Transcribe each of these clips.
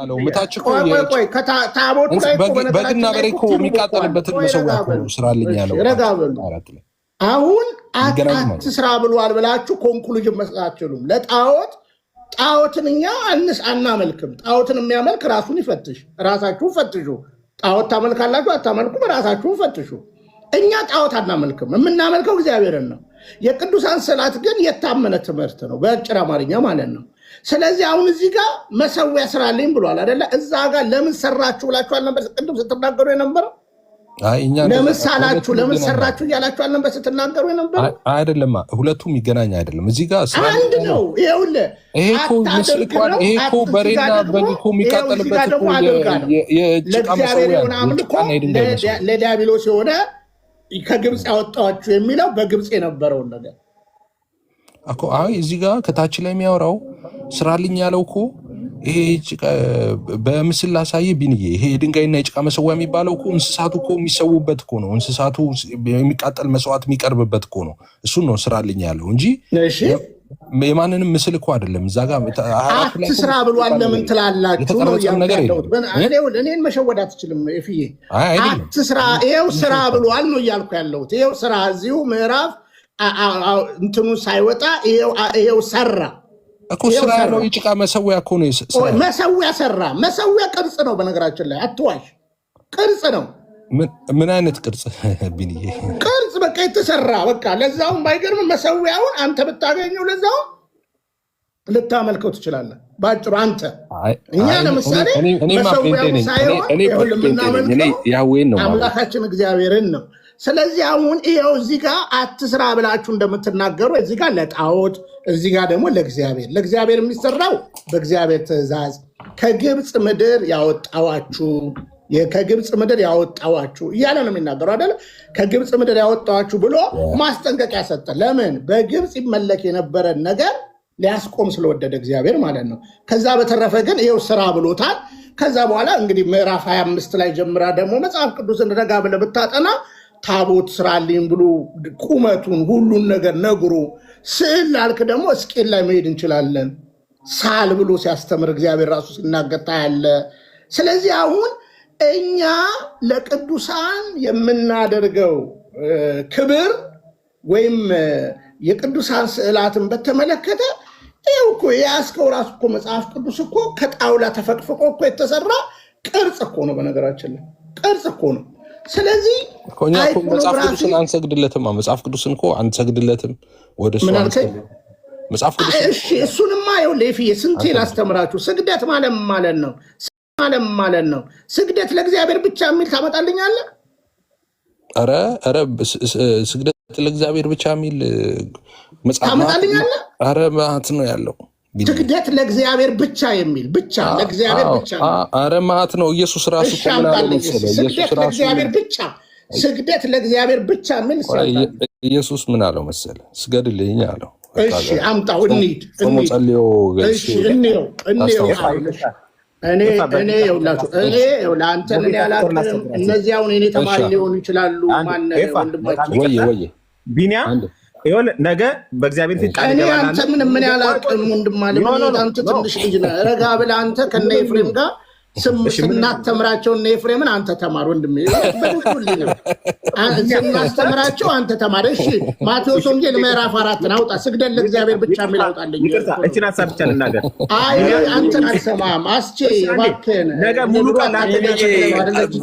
ያለው ምታች እኮ ቆይ ከታቦቱ ላይ እኮ በግና በሬ እኮ የሚቃጠልበትን መሰዊያ እኮ ነው ስራልኝ ያለው። አሁን አትስራ ብሏል ብላችሁ ኮንክሉዥን መስጠት አትችሉም። ጣዖትን እኛ አናመልክም። ጣዖትን የሚያመልክ ራሱን ይፈትሽ። ራሳችሁን ፈትሹ። ጣዖት ታመልካላችሁ አታመልኩም? ራሳችሁን ፈትሹ። እኛ ጣዖት አናመልክም። የምናመልከው እግዚአብሔርን ነው። የቅዱሳን ስዕላት ግን የታመነ ትምህርት ነው፣ በአጭር አማርኛ ማለት ነው። ስለዚህ አሁን እዚህ ጋር መሰዊያ ስራልኝ ብሏል አይደለ? እዛ ጋር ለምን ሰራችሁ ብላችሁ አልነበር ቅድም ስትናገሩ የነበረው? ለምን ሳላችሁ ለምን ሰራችሁ እያላችሁ አልነበር ስትናገሩ የነበረው? አይደለም፣ ሁለቱም ይገናኝ አይደለም። እዚህ ጋር አንድ ነው። ይኸውልህ ይሄ እኮ በሬና በግ እኮ የሚቃጠልበት እኮ የጭቃ መሰዊያ ለዲያብሎስ የሆነ ከግብፅ ያወጣችሁ የሚለው በግብፅ የነበረውን ነገር እኮ እዚህ ጋር ከታች ላይ የሚያወራው ስራልኝ ያለው እኮ ይሄ በምስል ላሳየ ቢንዬ ይሄ የድንጋይና የጭቃ መሰዊያ የሚባለው እኮ እንስሳቱ እኮ የሚሰዉበት እኮ ነው። እንስሳቱ የሚቃጠል መስዋዕት የሚቀርብበት እኮ ነው። እሱን ነው ስራልኝ ያለው እንጂ የማንንም ምስል እኮ አይደለም። እዛ ጋር አትስራ ብሏል ለምን ትላላችሁ? እኔን መሸወድ አትችልም ፍዬ። አትስራ ይኸው ስራ ብሏል ነው እያልኩ ያለሁት። ይኸው ስራ እዚሁ ምዕራፍ እንትኑ ሳይወጣ ይኸው ሰራ እኮ ስራ ነው። የጭቃ መሰዊያ እኮ ነው። መሰዊያ ሰራ። መሰዊያ ቅርጽ ነው። በነገራችን ላይ አትዋሽ፣ ቅርጽ ነው። ምን አይነት ቅርጽ ቢንዬ? ቅርጽ በቃ የተሰራ በቃ። ለዛውም ባይገርም መሰዊያውን አንተ ብታገኘው ለዛውም ልታመልከው ትችላለህ። ባጭሩ አንተ እኛ ለምሳሌ መሰዊያውን ሳይሆን አምላካችን እግዚአብሔርን ነው። ስለዚህ አሁን ይኸው እዚህ ጋር አትስራ ብላችሁ እንደምትናገሩ እዚህ ጋር ለጣዖት እዚህ ጋር ደግሞ ለእግዚአብሔር የሚሰራው በእግዚአብሔር ትእዛዝ ከግብፅ ምድር ያወጣዋችሁ እያለ ነው የሚናገሩ አይደለ? ከግብፅ ምድር ያወጣዋችሁ ብሎ ማስጠንቀቂያ ሰጠ። ለምን? በግብፅ ይመለክ የነበረን ነገር ሊያስቆም ስለወደደ እግዚአብሔር ማለት ነው። ከዛ በተረፈ ግን ይኸው ስራ ብሎታል። ከዛ በኋላ እንግዲህ ምዕራፍ 25 ላይ ጀምራ ደግሞ መጽሐፍ ቅዱስን ረጋ ብለህ ብታጠና ታቦት ስራልኝ ብሎ ቁመቱን ሁሉን ነገር ነግሮ ስዕል ላልክ ደግሞ እስቄል ላይ መሄድ እንችላለን። ሳል ብሎ ሲያስተምር እግዚአብሔር ራሱ ሲናገር ታያለ። ስለዚህ አሁን እኛ ለቅዱሳን የምናደርገው ክብር ወይም የቅዱሳን ስዕላትን በተመለከተ ይኸው እኮ የያዝከው ራሱ እኮ መጽሐፍ ቅዱስ እኮ ከጣውላ ተፈቅፍቆ እኮ የተሰራ ቅርጽ እኮ ነው። በነገራችን ላይ ቅርጽ እኮ ነው። ስለዚህ መጽሐፍ ቅዱስን አንሰግድለትም። መጽሐፍ ቅዱስን እኮ አንሰግድለትም። ወደ መጽሐፍ ቅዱስ እሱንማ ይኸውልህ ስንቴ ላስተምራችሁ። ስግደት ማለት ነው። ስግደት ለእግዚአብሔር ብቻ የሚል ታመጣልኛለህ? ኧረ ስግደት ለእግዚአብሔር ብቻ የሚል መጽሐፍ ታመጣልኛለህ? ኧረ ማት ነው ያለው። ስግደት ለእግዚአብሔር ብቻ የሚል ብቻ ለእግዚአብሔር ብቻ። ኧረ ማት ነው። ኢየሱስ ራሱ ስግደት ለእግዚአብሔር ብቻ የሚል ኢየሱስ ምን አለው መሰለ? ስገድልኝ አለው። እሺ አምጣው እንሂድ። እኔ ይኸውላችሁ ለአንተ ምን ያላቅም። እነዚህ አሁን እኔ ተማሪ ሊሆኑ ይችላሉ። ወይ ቢኒያ ነገ በእግዚአብሔር ፊት ቃል ይገባል። አንተ ምን ያላቅም ወንድም አለ። አንተ ትንሽ ልጅ ነህ። ረጋ ብለህ አንተ ከነ ኤፍሬም ጋር ስናስተምራቸው እነ ኤፍሬምን አንተ ተማር ወንድሜ። ስናስተምራቸው አንተ ተማር። እሺ ማቴዎስ ወንጌል ምዕራፍ 4 አውጣ። ስግደት ለእግዚአብሔር ብቻ የሚል አውጣልኝ። እችን ሀሳብ ብቻ ልናገር። አንተን አልሰማም። አስቼ እባክህን ነገ ሙሉ ቃል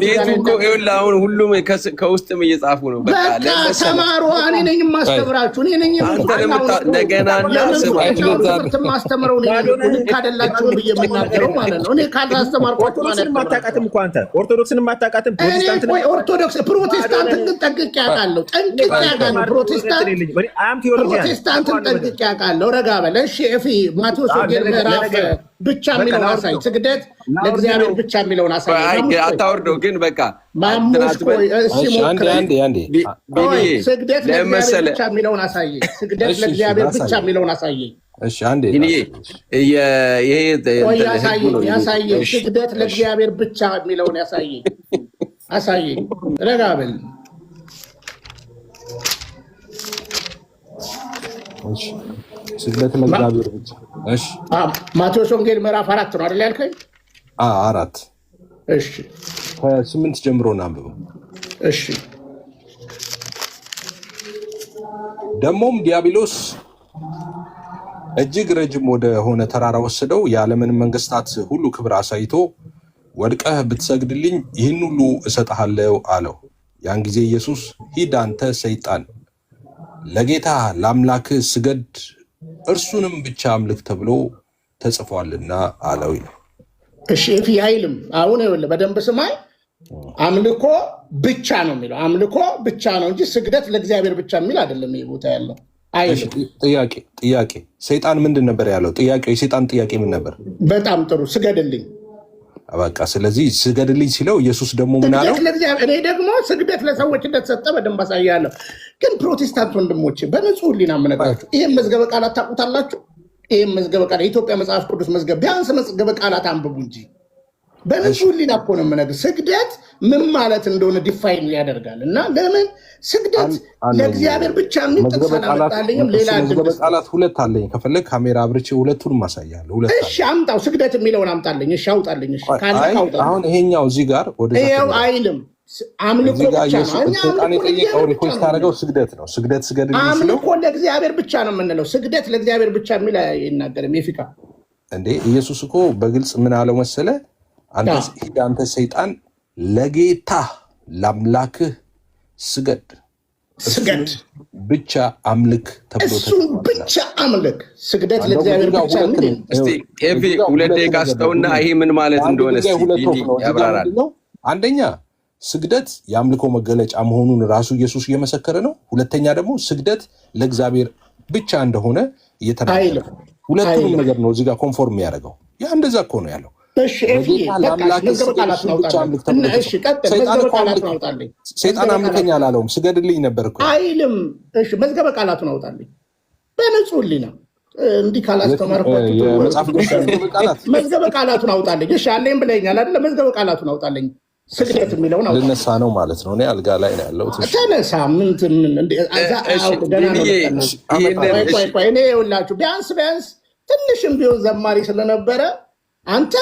ቤቱ እኮ ይኸውልህ አሁን ሁሉም ከውስጥም እየጻፉ ነው። በቃ ተማሩ። እኔ ነኝ የማስተምራችሁ። እኔ ነኝ ማስተምረው። ልክ አይደላችሁም ብዬ የምናገረው ማለት ነው። እኔ ካላስተማርኩ ኦርቶዶክስን ማታውቃትም። ፕሮቴስታንትን ጠንቅቄ አውቃለሁ። ፕሮቴስታንትን ጠንቅቄ አውቃለሁ። ረጋ በል እሺ። ማቴዎስ ወንጌል ምዕራፍ ብቻ የሚለውን አሳይ። ስግደት ለእግዚአብሔር ብቻ የሚለውን አሳይ። አታወርደው ግን በቃ ስግደት ለእግዚአብሔር ብቻ የሚለውን አሳይ። ስግደት ለእግዚአብሔር ብቻ የሚለውን አሳይ። ያሳየኝ ስግደት ለእግዚአብሔር ብቻ የሚለውን አሳየኝ። ረጋ በል ስግደት ለእግዚአብሔር ብቻ። ማቴዎስ ወንጌል ምዕራፍ 4 ነው አይደል ያልከኝ? 4 እሺ ከ8 ጀምሮ እናንብበው። እሺ ደግሞም ዲያብሎስ እጅግ ረጅም ወደ ሆነ ተራራ ወሰደው፣ የዓለምን መንግስታት ሁሉ ክብር አሳይቶ ወድቀህ ብትሰግድልኝ ይህን ሁሉ እሰጥሃለሁ አለው። ያን ጊዜ ኢየሱስ ሂድ አንተ ሰይጣን፣ ለጌታ ለአምላክህ ስገድ፣ እርሱንም ብቻ አምልክ ተብሎ ተጽፏልና አለው። እሺ አይልም። አሁን ይኸውልህ በደንብ ስማኝ። አምልኮ ብቻ ነው የሚለው፣ አምልኮ ብቻ ነው እንጂ ስግደት ለእግዚአብሔር ብቻ የሚል አይደለም። ይሄ ቦታ ያለው አይልም። ጥያቄ ሰይጣን ምንድን ነበር ያለው? ጥያቄው የሰይጣን ጥያቄ ምን ነበር? በጣም ጥሩ ስገድልኝ። በቃ ስለዚህ ስገድልኝ ሲለው ኢየሱስ ደግሞ ምን አለው? እኔ ደግሞ ስግደት ለሰዎች እንደተሰጠ በደንብ አሳያለሁ። ግን ፕሮቴስታንት ወንድሞቼ በንጹህ ሕሊና የምነግራችሁ ይህም መዝገበ ቃላት ታውቁታላችሁ። ይህም መዝገበ ቃላት የኢትዮጵያ መጽሐፍ ቅዱስ መዝገብ ቢያንስ መዝገበ ቃላት አንብቡ እንጂ በንጹህ ሕሊና እኮ ነው የምነግርህ። ስግደት ምን ማለት እንደሆነ ዲፋይን ያደርጋል። እና ለምን ስግደት ለእግዚአብሔር ብቻ የሚጥቅስ አላመጣልኝም። ሌላ መዝገበ ቃላት 2 አለኝ። ከፈለግ ካሜራ አብርቼ ሁለቱንም አሳያለሁ። እሺ አምጣው፣ ስግደት የሚለውን አምጣልኝ። እሺ አውጣልኝ። እሺ አሁን ይሄኛው እዚህ ጋር ይኸው አይልም። አምልኮ ብቻ ነው። ሰይጣን የጠየቀው ሪኩዌስት ያደረገው ስግደት ነው። ስግደት ስገድልኝ ሲለው አምልኮ ለእግዚአብሔር ብቻ ነው የምንለው። ስግደት ለእግዚአብሔር ብቻ የሚል አይናገርም። የፊካ እንዴ ኢየሱስ እኮ በግልጽ ምን አለው መሰለ? አንተ ሰይጣን ለጌታ ለአምላክህ ስገድ ብቻ አምልክ ተብሎ እሱን ብቻ አምልክ። ስግደት ለእግዚአብሔር ብቻ የሚል ኤፊ 2 ደቂቃ ስጠውና ይሄ ምን ማለት እንደሆነ ያብራራል። አንደኛ ስግደት የአምልኮ መገለጫ መሆኑን ራሱ ኢየሱስ እየመሰከረ ነው። ሁለተኛ ደግሞ ስግደት ለእግዚአብሔር ብቻ እንደሆነ እየተናገረ ነው። ሁለቱንም ነገር ነው እዚህ ጋር ኮንፎርም የሚያደርገው። ያ እንደዛ እኮ ነው ያለው። ሰይጣን አምልከኝ አላለውም፣ ስገድልኝ ነበር እኮ አይልም። መዝገበ ቃላቱን አውጣልኝ በንጹህ ሕሊና። እንዲህ ካላስተማርኳችሁ መዝገበ ቃላቱን አውጣልኝ። እሺ አለኝ ብለኛል አይደለ? መዝገበ ቃላቱን አውጣልኝ። ስግደት የሚለውን ልነሳ ነው ማለት ነው። እኔ አልጋ ላይ ነው ያለሁት። ተነሳ። እኔ ይኸውላችሁ ቢያንስ ትንሽም ቢሆን ዘማሪ ስለነበረ አንተ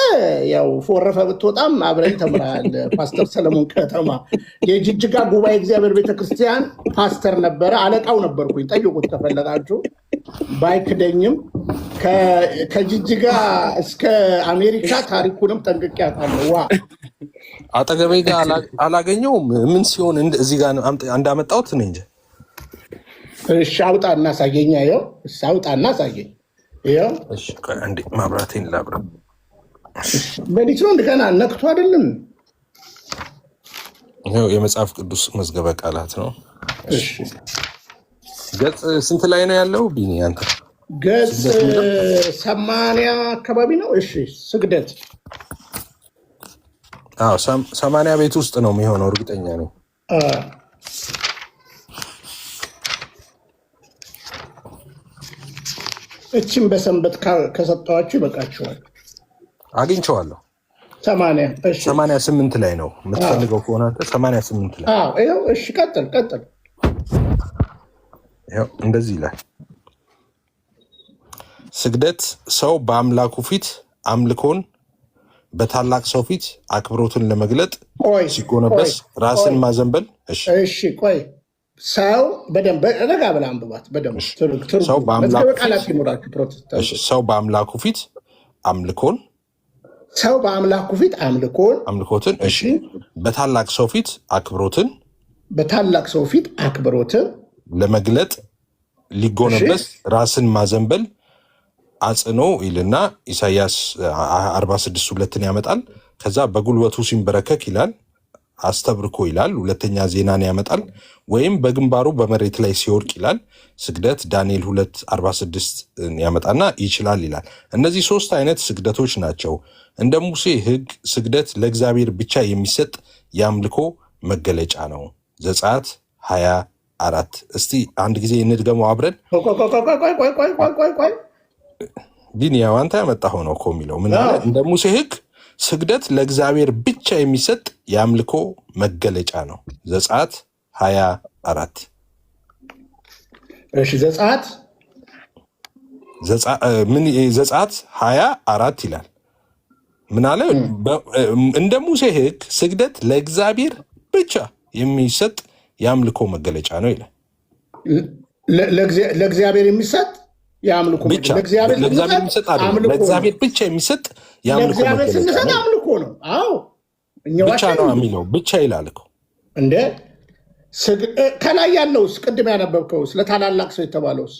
ያው ፎረፈ ብትወጣም አብረን ተምራል። ፓስተር ሰለሞን ከተማ የጅጅጋ ጉባኤ እግዚአብሔር ቤተክርስቲያን ፓስተር ነበረ። አለቃው ነበርኩኝ። ጠይቁት ከፈለጋችሁ። ባይክደኝም ከጅጅጋ እስከ አሜሪካ ታሪኩንም ጠንቅቄ አውቃለሁ። ዋ አጠገቤ ጋር አላገኘውም። ምን ሲሆን እዚህ ጋር እንዳመጣሁት ነው እንጂ። እሺ አውጣና አሳየኝ። ይኸው አውጣና አሳየኝ። ይኸው እሺ አንዴ ማብራቴን ላብራ። በሊት ነው እንደገና ነክቶ አይደለም። ይኸው የመጽሐፍ ቅዱስ መዝገበ ቃላት ነው። እሺ ገጽ ስንት ላይ ነው ያለው ቢኒ? አንተ ገጽ 80 አካባቢ ነው። እሺ ስግደት 80 ቤት ውስጥ ነው የሚሆነው፣ እርግጠኛ ነኝ። እቺም በሰንበት ከሰጠዋችሁ ይበቃችኋል። አግኝቼዋለሁ። 88 ላይ ነው የምትፈልገው ከሆነ 88 ላይ። ይኸው እሺ ቀጥል። ይኸው እንደዚህ ይላል። ስግደት ሰው በአምላኩ ፊት አምልኮን በታላቅ ሰው ፊት አክብሮትን ለመግለጥ ሲጎነበስ ራስን ማዘንበል። እሺ ቆይ ሰው በደንብ ረጋ ብላ አንብባት። በደንብ ሰው በአምላኩ ፊት አምልኮን አምልኮትን እሺ በታላቅ ሰው ፊት አክብሮትን ለመግለጥ ሊጎነበስ ራስን ማዘንበል አጽኖ ይልና ኢሳይያስ 46:2 ያመጣል። ከዛ በጉልበቱ ሲንበረከክ ይላል፣ አስተብርኮ ይላል። ሁለተኛ ዜናን ያመጣል። ወይም በግንባሩ በመሬት ላይ ሲወድቅ ይላል። ስግደት ዳንኤል 2:46 ያመጣና ይችላል ይላል። እነዚህ 3 አይነት ስግደቶች ናቸው። እንደ ሙሴ ሕግ ስግደት ለእግዚአብሔር ብቻ የሚሰጥ የአምልኮ መገለጫ ነው። ዘጸአት 24። እስቲ አንድ ጊዜ እንድገመው አብረን። ቢኒያው አንተ ያመጣኸው ነው እኮ የሚለው ምን አለ? እንደ ሙሴ ሕግ ስግደት ለእግዚአብሔር ብቻ የሚሰጥ የአምልኮ መገለጫ ነው። ዘጸአት 24። እሺ ዘጸአት 24 ይላል። ምን አለ? እንደ ሙሴ ሕግ ስግደት ለእግዚአብሔር ብቻ የሚሰጥ የአምልኮ መገለጫ ነው ይላል። ለእግዚአብሔር የሚሰጥ የአምልኮ ብቻ ለእግዚአብሔር ብቻ የሚሰጥ የአምልኮ መገለጫ ነው። አምልኮ ነው። አዎ ብቻ ነው የሚለው ብቻ ይላል እኮ እንደ ከላይ ያለውስ ቅድም ያነበብከው ስለ ታላላቅ ሰው የተባለውስ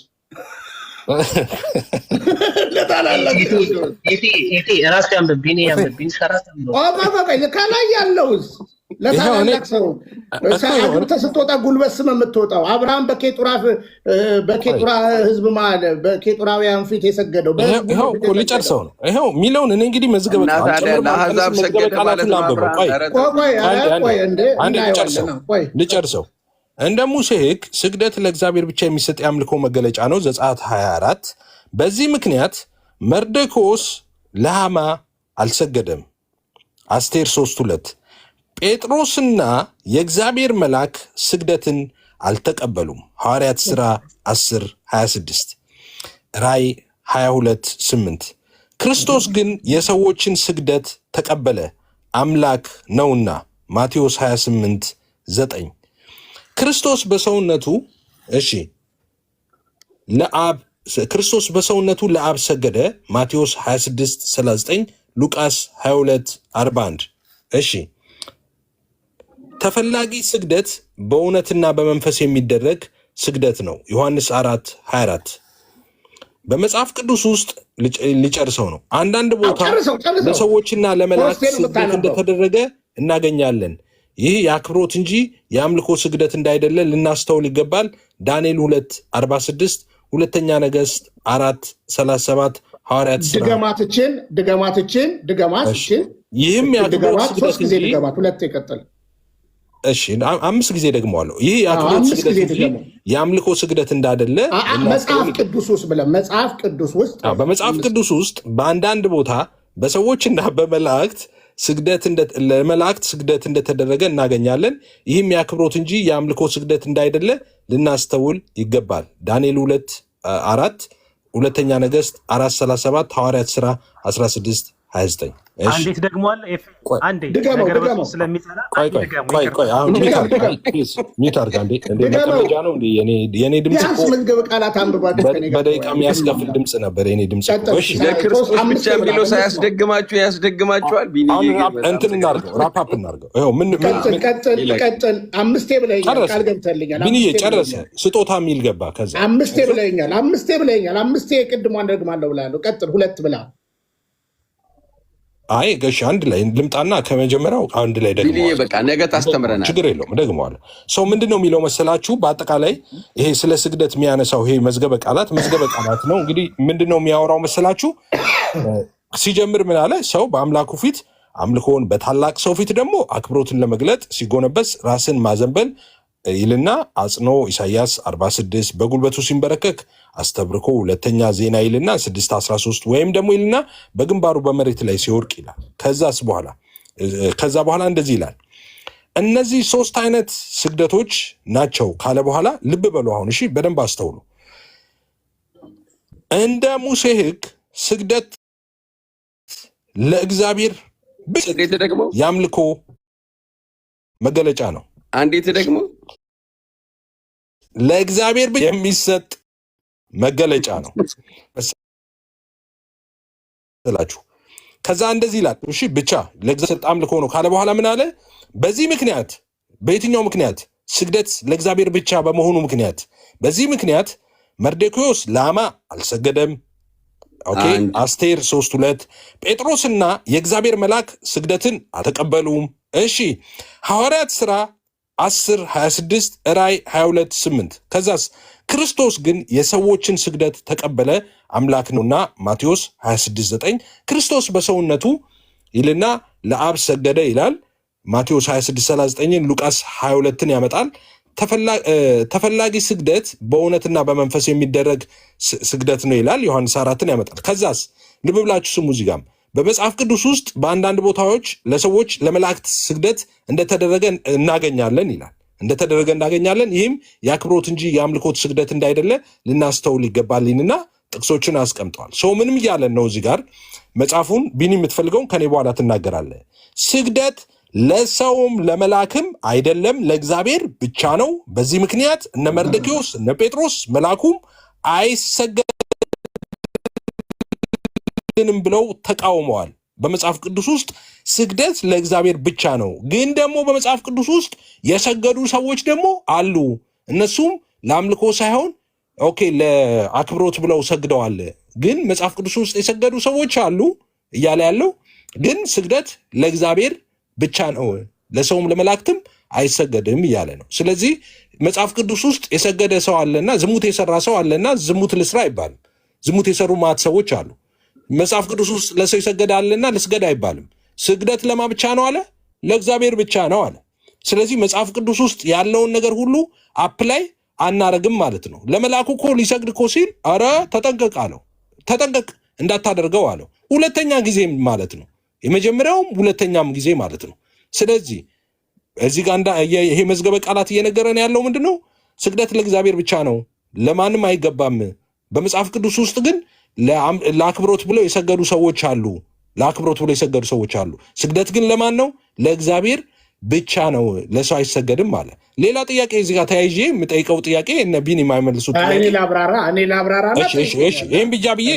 ከላይ ያለውስ ለታላላቅ ሰው አግብተህ ስትወጣ ጉልበት ስም የምትወጣው አብርሃም በኬጡራ ህዝብ መሀል በኬጡራውያን ፊት የሰገደው ይኸው እኮ ሊጨርሰው ነው። ይኸው የሚለውን እኔ እንግዲህ መዝገበ ልጨርሰው። እንደ ሙሴ ሕግ ስግደት ለእግዚአብሔር ብቻ የሚሰጥ የአምልኮ መገለጫ ነው። ዘጸአት 24 በዚህ ምክንያት መርዶክዮስ ለሐማ አልሰገደም። አስቴር 3:2 ጴጥሮስና የእግዚአብሔር መልአክ ስግደትን አልተቀበሉም። ሐዋርያት ሥራ 10:26 ራእይ 22:8 ክርስቶስ ግን የሰዎችን ስግደት ተቀበለ አምላክ ነውና ማቴዎስ 28:9 ክርስቶስ በሰውነቱ ለአብ ሰገደ ማቴዎስ 26:39 ሉቃስ 22:41 እሺ ተፈላጊ ስግደት በእውነትና በመንፈስ የሚደረግ ስግደት ነው። ዮሐንስ 4:24 በመጽሐፍ ቅዱስ ውስጥ ሊጨርሰው ነው። አንዳንድ ቦታ ለሰዎችና ለመላእክት ስግደት እንደተደረገ እናገኛለን። ይህ የአክብሮት እንጂ የአምልኮ ስግደት እንዳይደለ ልናስተውል ይገባል። ዳንኤል 2:46 ሁለተኛ ነገሥት 4:37 ሐዋርያት ሥራ ድገማትችን ይህም የአክብሮት ስግደት እንጂ ሁለት ይቀጥል። እሺ 5 ጊዜ ደግመዋለሁ። ይህ የአክብሮት ስግደት እንጂ የአምልኮ ስግደት እንዳይደለ መጽሐፍ ቅዱስ ውስጥ በአንዳንድ ቦታ በሰዎችና በመላእክት ለመላእክት ስግደት እንደተደረገ እናገኛለን። ይህም የአክብሮት እንጂ የአምልኮ ስግደት እንዳይደለ ልናስተውል ይገባል። ዳንኤል 2:4 ሁለተኛ ነገሥት 4:37 ሐዋርያት ሥራ 16:29 አንዴት ደግሞ አለ አንዴ ነገር በሱ ስለሚጸና ሚት አድርጋ እንደ መቀመጫ ነው እንደ የኔ ድምጽ እኮ በደቂቃ የሚያስከፍል ድምጽ ነበር የኔ ድምጽ እኮ። እሺ ለክርስቶስ ብቻ ቢሎ ሳያስደግማችሁ ያስደግማችኋል። ቢኒ እንትን እናድርገው ራፓፕ እናድርገው። ይኸው ምን ቀጥል 5 ብለኸኛል፣ ቃል ገብተልኛል። ቢኒዬ ጨረሰ። ስጦታ የሚል ገባ። ከዛ 5 ብለኸኛል። 5 ቅድሟን ደግማለሁ ብላለሁ። ቀጥል 2 ብላ አይ ገሽ አንድ ላይ ልምጣና ከመጀመሪያው አንድ ላይ ደግሞ በቃ ነገ ታስተምረናል። ችግር የለውም ደግመዋለሁ። ሰው ምንድነው የሚለው መሰላችሁ? በአጠቃላይ ይሄ ስለ ስግደት የሚያነሳው ይሄ መዝገበ ቃላት ነው። እንግዲህ ምንድነው የሚያወራው መሰላችሁ? ሲጀምር ምን አለ? ሰው በአምላኩ ፊት አምልኮን በታላቅ ሰው ፊት ደግሞ አክብሮትን ለመግለጥ ሲጎነበስ ራስን ማዘንበል ይልና አጽኖ ኢሳይያስ 46 በጉልበቱ ሲንበረከክ አስተብርኮ ሁለተኛ ዜና ይልና 6:13 ወይም ደግሞ ይልና በግንባሩ በመሬት ላይ ሲወርቅ ይላል። ከዛ በኋላ እንደዚህ ይላል። እነዚህ 3 አይነት ስግደቶች ናቸው ካለ በኋላ ልብ በሉ አሁን እሺ በደንብ አስተውሉ። እንደ ሙሴ ሕግ ስግደት ለእግዚአብሔር ደግሞ የአምልኮ መገለጫ ነው። አንዴት ደግሞ ለእግዚአብሔር የሚሰጥ መገለጫ ነው ስላችሁ። ከዛ እንደዚህ ይላል እሺ ብቻ ለእግዚአብሔር አምልኮ ነው ካለ በኋላ ምን አለ? በዚህ ምክንያት በየትኛው ምክንያት? ስግደት ለእግዚአብሔር ብቻ በመሆኑ ምክንያት። በዚህ ምክንያት መርዶክዮስ ለሐማ አልሰገደም። ኦኬ አስቴር 3:2 ጴጥሮስና የእግዚአብሔር መልአክ ስግደትን አልተቀበሉም። እሺ ሐዋርያት ሥራ 10:26 ራእይ 22:8 ከዛስ ክርስቶስ ግን የሰዎችን ስግደት ተቀበለ አምላክ ነውና ማቴዎስ 26:9 ክርስቶስ በሰውነቱ ይልና ለአብ ሰገደ ይላል። ማቴዎስ 26:39 ሉቃስ 22ን ያመጣል። ተፈላጊ ስግደት በእውነትና በመንፈስ የሚደረግ ስግደት ነው ይላል። ዮሐንስ 4ን ያመጣል። ከዛስ ልብ ብላችሁ ስሙ። እዚህ ጋር በመጽሐፍ ቅዱስ ውስጥ በአንዳንድ ቦታዎች ለሰዎች ለመላእክት ስግደት እንደተደረገ እናገኛለን ይላል። ይህም የአክብሮት እንጂ የአምልኮት ስግደት እንዳይደለ ልናስተውል ይገባልንና ጥቅሶችን አስቀምጠዋል። ሰው ምንም እያለን ነው እዚህ ጋር መጽሐፉን ቢኒ የምትፈልገውን ከኔ በኋላ ትናገራለህ። ስግደት ለሰውም ለመላክም አይደለም ለእግዚአብሔር ብቻ ነው። በዚህ ምክንያት እነ መርዶክዮስ እነ ጴጥሮስ መላኩም አይሰገድንም ብለው ተቃውመዋል። በመጽሐፍ ቅዱስ ውስጥ ስግደት ለእግዚአብሔር ብቻ ነው። ግን ደግሞ በመጽሐፍ ቅዱስ ውስጥ የሰገዱ ሰዎች ደግሞ አሉ። እነሱም ለአምልኮ ሳይሆን ለአክብሮት ብለው ሰግደዋል። ግን መጽሐፍ ቅዱስ ውስጥ የሰገዱ ሰዎች አሉ እያለ ያለው ግን ስግደት ለእግዚአብሔር ብቻ ነው፣ ለሰውም ለመላእክትም አይሰገድም እያለ ነው። ስለዚህ መጽሐፍ ቅዱስ ውስጥ የሰገደ ሰው አለና ዝሙት የሰራ ሰው አለና ዝሙት ልስራ አይባልም። ዝሙት የሰሩ ማት ሰዎች አሉ። መጽሐፍ ቅዱስ ውስጥ ለሰው ይሰገድ አለና ልስገድ አይባልም። ስግደት ለማ ብቻ ነው አለ? ለእግዚአብሔር ብቻ ነው አለ። ስለዚህ መጽሐፍ ቅዱስ ውስጥ ያለውን ነገር ሁሉ አፕላይ አናረግም ማለት ነው። ለመላኩ እኮ ሊሰግድ እኮ ሲል አረ ተጠንቀቅ አለው። ተጠንቀቅ እንዳታደርገው አለው። ሁለተኛ ጊዜ ማለት ነው። የመጀመሪያውም ሁለተኛም ጊዜ ማለት ነው። ስለዚህ እዚህ ጋር ይሄ መዝገበ ቃላት እየነገረን ያለው ምንድነው? ስግደት ለእግዚአብሔር ብቻ ነው፣ ለማንም አይገባም። በመጽሐፍ ቅዱስ ውስጥ ግን ለአክብሮት ብለው የሰገዱ ሰዎች አሉ። ለአክብሮት ብለው የሰገዱ ሰዎች አሉ። ስግደት ግን ለማን ነው? ለእግዚአብሔር ብቻ ነው፣ ለሰው አይሰገድም አለ። ሌላ ጥያቄ እዚህ ጋር ተያይዤ የምጠይቀው ጥያቄ እነ ቢኒ የማይመልሱት ጥያቄ እኔ ላብራራ ይህን ብቻ ብዬ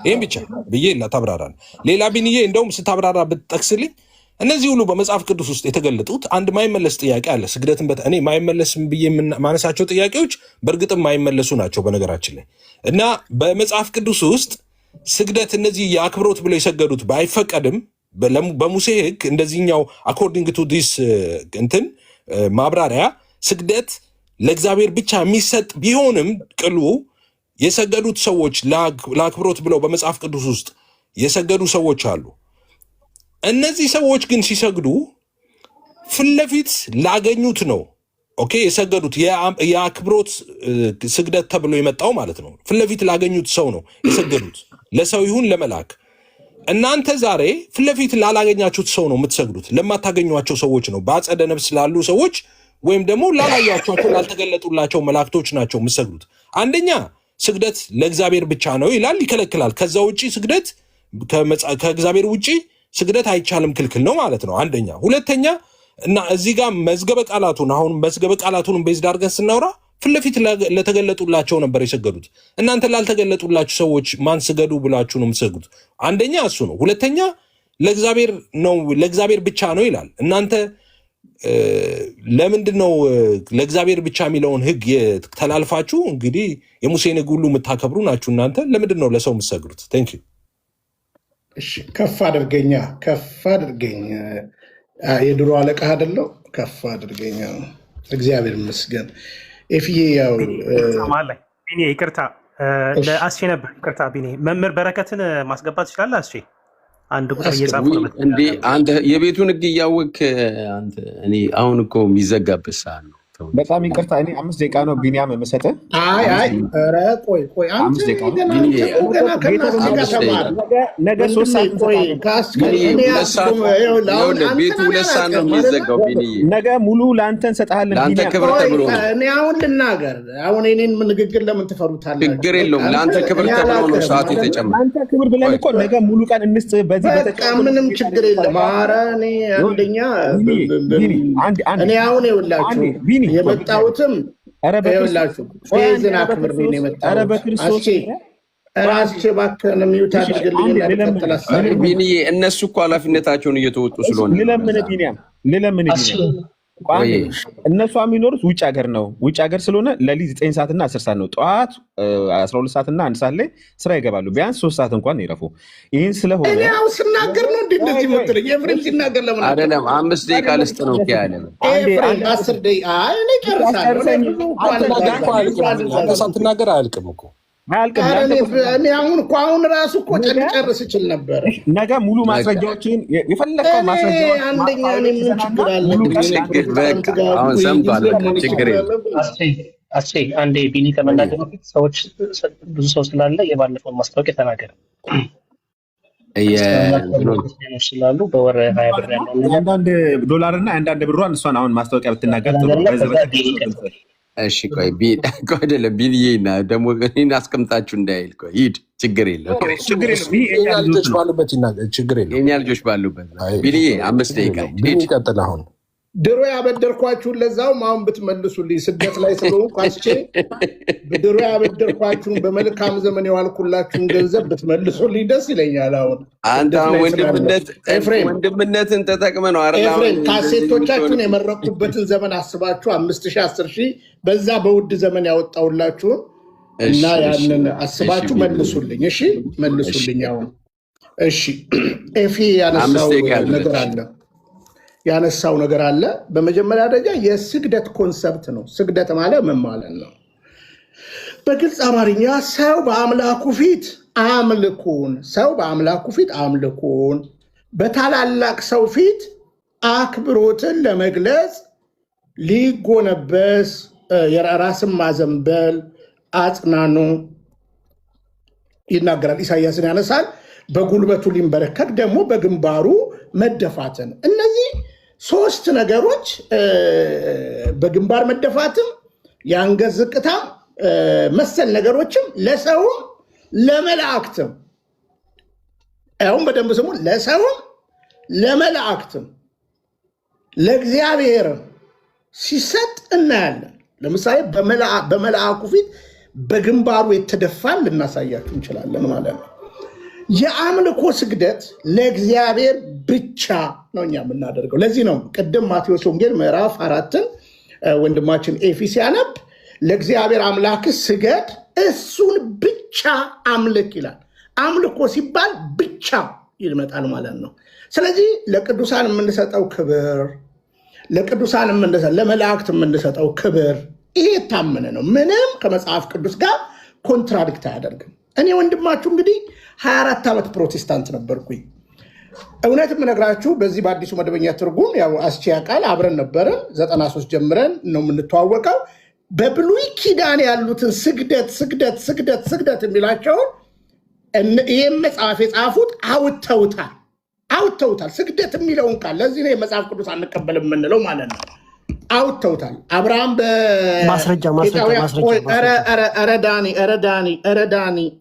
ይህን ብቻ ብዬ ታብራራ። ሌላ ቢኒዬ እንደውም ስታብራራ ብትጠቅስልኝ እነዚህ ሁሉ በመጽሐፍ ቅዱስ ውስጥ የተገለጡት አንድ ማይመለስ ጥያቄ አለ። ስግደትን እኔ ማይመለስም ብዬ ማነሳቸው ጥያቄዎች በእርግጥም ማይመለሱ ናቸው በነገራችን ላይ እና በመጽሐፍ ቅዱስ ውስጥ ስግደት እነዚህ የአክብሮት ብለው የሰገዱት ባይፈቀድም በሙሴ ሕግ እንደዚህኛው አኮርዲንግ ቱ ዲስ እንትን ማብራሪያ ስግደት ለእግዚአብሔር ብቻ የሚሰጥ ቢሆንም ቅሉ የሰገዱት ሰዎች ለአክብሮት ብለው በመጽሐፍ ቅዱስ ውስጥ የሰገዱ ሰዎች አሉ። እነዚህ ሰዎች ግን ሲሰግዱ ፊት ለፊት ላገኙት ነው የሰገዱት። የአክብሮት ስግደት ተብሎ የመጣው ማለት ነው። ፊት ለፊት ላገኙት ሰው ነው የሰገዱት፣ ለሰው ይሁን ለመላክ። እናንተ ዛሬ ፊት ለፊት ላላገኛችሁት ሰው ነው የምትሰግዱት፣ ለማታገኟቸው ሰዎች ነው። በአጸደ ነፍስ ላሉ ሰዎች ወይም ደግሞ ላላያቸው ላልተገለጡላቸው መላእክቶች ናቸው የምትሰግዱት። አንደኛ ስግደት ለእግዚአብሔር ብቻ ነው ይላል፣ ይከለክላል። ከዛ ውጪ ስግደት ከእግዚአብሔር ውጪ ስግደት አይቻልም፣ ክልክል ነው ማለት ነው። አንደኛ። ሁለተኛ እና እዚህ ጋር መዝገበ ቃላቱን ቤዝድ አድርገን ስናወራ ፊት ለፊት ለተገለጡላቸው ነበር የሰገዱት። እናንተ ላልተገለጡላችሁ ሰዎች ማን ስገዱ ብላችሁ ነው የምትሰግዱት? አንደኛ እሱ ነው። ሁለተኛ ለእግዚአብሔር ነው፣ ለእግዚአብሔር ብቻ ነው ይላል። እናንተ ለምንድን ነው ለእግዚአብሔር ብቻ የሚለውን ሕግ ተላልፋችሁ እንግዲህ የሙሴን ሕግ ሁሉ የምታከብሩ ናችሁ እናንተ። ለምንድን ነው ለሰው የምትሰግዱት? ቴንክ ዩ። ከፍ አድርገኛ፣ ከፍ አድርገኝ። የድሮ አለቃ አይደለው? ከፍ አድርገኛ። እግዚአብሔር ይመስገን። ኤፍዬ ያው ቢኒ ይቅርታ ለአስቼ ነበር። ይቅርታ ቢኒ። መምህር በረከትን ማስገባት ይችላል? አስቼ አንድ ቁጥር እየጻፉ ነው እንዴ? አንተ የቤቱን ሕግ እያወቅህ አንተ። እኔ አሁን እኮ የሚዘጋበት ሰዓት ነው። በጣም ይቅርታ። እኔ 5 ደቂቃ ነው ቢኒያም የምሰጥህ። ኧረ ቆይ አንተ ገና ከእናትህ ጋር ተማር። ነገ 3 ሰዓት ቤቱ 2 ሰዓት ነው የሚዘጋው። ቢኒዬ ነገ ሙሉ ለአንተ እንሰጥሃለን። ለአንተ ክብር ተብሎ እኔ አሁን ልናገር። አሁን እኔን ንግግር ለምን ትፈሩታላችሁ? ችግር የለውም። ለአንተ ክብር ተብሎ ነው ሰዓት የተጨመረው። አንተ ክብር ብለን እኮ ነገ ሙሉ ቀን እንስጥህ። በዚህ በቃ ምንም ችግር የለም። ኧረ እኔ አንደኛ እኔ አሁን ይኸውላችሁ የመጣሁትም ይኸውላችሁ ፌዝን አክብሬ ነው የመጣሁት። አስቼ እባክህን ሚውት አድርግልኝ። ቢኒዬ እነሱ እኮ ኃላፊነታቸውን እየተወጡ ስለሆነ ልለምን እነሱ የሚኖሩት ውጭ ሀገር ነው። ውጭ ሀገር ስለሆነ ለሊት 9 ሰዓትና 10 ሰዓት ነው። ጠዋት 12 ሰዓትና 1 ሰዓት ላይ ስራ ይገባሉ። ቢያንስ 3 ሰዓት እንኳን ይረፉ። ይህን ስለሆነ እኔ አሁን ስናገር ነው እንደዚህ የምትለኝ? ኤፍሬም ሲናገር ለምን አይደለም? 5 ደቂቃ ልስጥ ነው ያለ ኤፍሬም 10 ደቂቃ እኔ ጨርሳለሁ። ሳትናገር አያልቅም እኮ እኔ አሁን ራሱ እኮ ጨርስ ይችል ነበር። ነገ ሙሉ ማስረጃዎችን የፈለከው ማስረጃ አንደኛ እኔ ምን ችግር አለ? አሁን ሰምቷል። ችግር የለም። አስቼ አንዴ ቢኒ ከመናገር በፊት ሰዎች ብዙ ሰው ስላለ የባለፈውን ማስታወቂያ ተናገር። ስላሉ በወር 20 ብር ያለው $1 እና $1 ብሯን እሷን አሁን ማስታወቂያ ብትናገር ጥሩ። እሺ ቆይ አይደለም ቢልዬና ደግሞ እኔን አስቀምጣችሁ እንዳይል ቆይ ሂድ፣ ችግር የለም የኛ ልጆች ባሉበት ይናገር፣ ችግር የለም የኛ ልጆች ባሉበት። ቢልዬ 5 ደቂቃ ቢኒ ቀጥል። አሁን ድሮ ያበደርኳችሁን ለዛውም አሁን ብትመልሱልኝ ስደት ላይ ስለሆንኩ አስቼ ድሮ ያበደርኳችሁን በመልካም ዘመን የዋልኩላችሁን ገንዘብ ብትመልሱልኝ ደስ ይለኛል። አሁን አንተ ወንድምነትን ተጠቅመ ነው ኤፍሬም ካሴቶቻችሁን የመረኩበትን ዘመን አስባችሁ 5,000 10,000 በዛ በውድ ዘመን ያወጣውላችሁን እና ያንን አስባችሁ መልሱልኝ። እሺ መልሱልኝ። አሁን እሺ ኤፊ ያነሳው ነገር አለ። በመጀመሪያ ደረጃ የስግደት ኮንሰፕት ነው። ስግደት ማለት ምን ማለት ነው? በግልጽ አማርኛ ሰው በአምላኩ ፊት አምልኩን በታላላቅ ሰው ፊት አክብሮትን ለመግለጽ ሊጎነበስ፣ የራስን ማዘንበል፣ አጽናኑ ይናገራል። ኢሳያስን ያነሳል። በጉልበቱ ሊንበረከክ ደግሞ በግንባሩ መደፋትን። እነዚህ 3 ነገሮች በግንባር መደፋትም የአንገት ዝቅታም መሰል ነገሮችም ለሰውም ለመላእክትም አሁን በደንብ ስሙ፣ ለሰውም ለመላእክትም ለእግዚአብሔርም ሲሰጥ እናያለን። ለምሳሌ በመልአኩ ፊት በግንባሩ የተደፋን ልናሳያችሁ እንችላለን ማለት ነው። የአምልኮ ስግደት ለእግዚአብሔር ብቻ ነው እኛ የምናደርገው። ለዚህ ነው ቅድም ማቴዎስ ወንጌል ምዕራፍ 4 ወንድማችን ኤፊ ሲያነብ ለእግዚአብሔር አምላክ ስገድ፣ እሱን ብቻ አምልክ ይላል። አምልኮ ሲባል ብቻ ይመጣል ማለት ነው። ስለዚህ ለቅዱሳን የምንሰጠው ክብር፣ ለመላእክት የምንሰጠው ክብር ይሄ የታመነ ነው። ምንም ከመጽሐፍ ቅዱስ ጋር ኮንትራዲክት አያደርግም። እኔ ወንድማችሁ እንግዲህ 24 ዓመት ፕሮቴስታንት ነበርኩኝ። እውነት የምነግራችሁ በዚህ በአዲሱ መደበኛ ትርጉም ያው አስቺያ ቃል አብረን ነበረን 93 ጀምረን ነው የምንተዋወቀው። በብሉይ ኪዳን ያሉትን ስግደት የሚላቸውን ይህም መጽሐፍ የጻፉት አውጥተውታል። ስግደት የሚለውን ቃል ለዚህ ነው የመጽሐፍ ቅዱስ አንቀበልም የምንለው ማለት ነው። አውጥተውታል። አብርሃም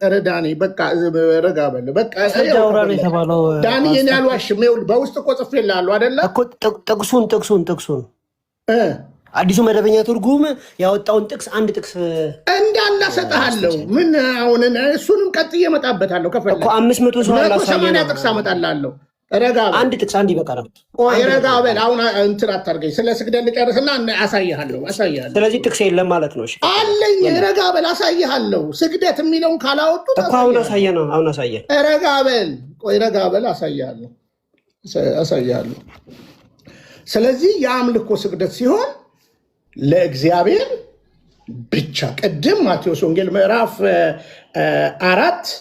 ረዳኒ በቃ ረጋ በል በቃ ዳኒ የኔ አልዋሽም። በውስጥ እኮ ጽፌልሃለሁ አይደለ? ጥቅሱን አዲሱ መደበኛ ትርጉም ያወጣውን ጥቅስ አንድ ጥቅስ እንዳለ እሰጥሃለሁ። ምን አሁን እሱንም ቀጥዬ እመጣበታለሁ። ከፈለክ 500 ሰው 180 ጥቅስ አመጣልሃለሁ። አንድ ጥቅስ አንድ ይበቃል። ረጋ በል አሁን እንትን አታርገኝ። ስለ ስግደት ልጨርስና አሳይሃለሁ። ስለዚህ ጥቅስ የለም ማለት ነው? አለኝ። ረጋ በል አሳይሃለሁ። ስግደት የሚለውን ካላወጡት እኮ አሁን አሳየን። ረጋ በል ረጋ በል አሳይሃለሁ። ስለዚህ የአምልኮ ስግደት ሲሆን ለእግዚአብሔር ብቻ። ቅድም ማቴዎስ ወንጌል ምዕራፍ 4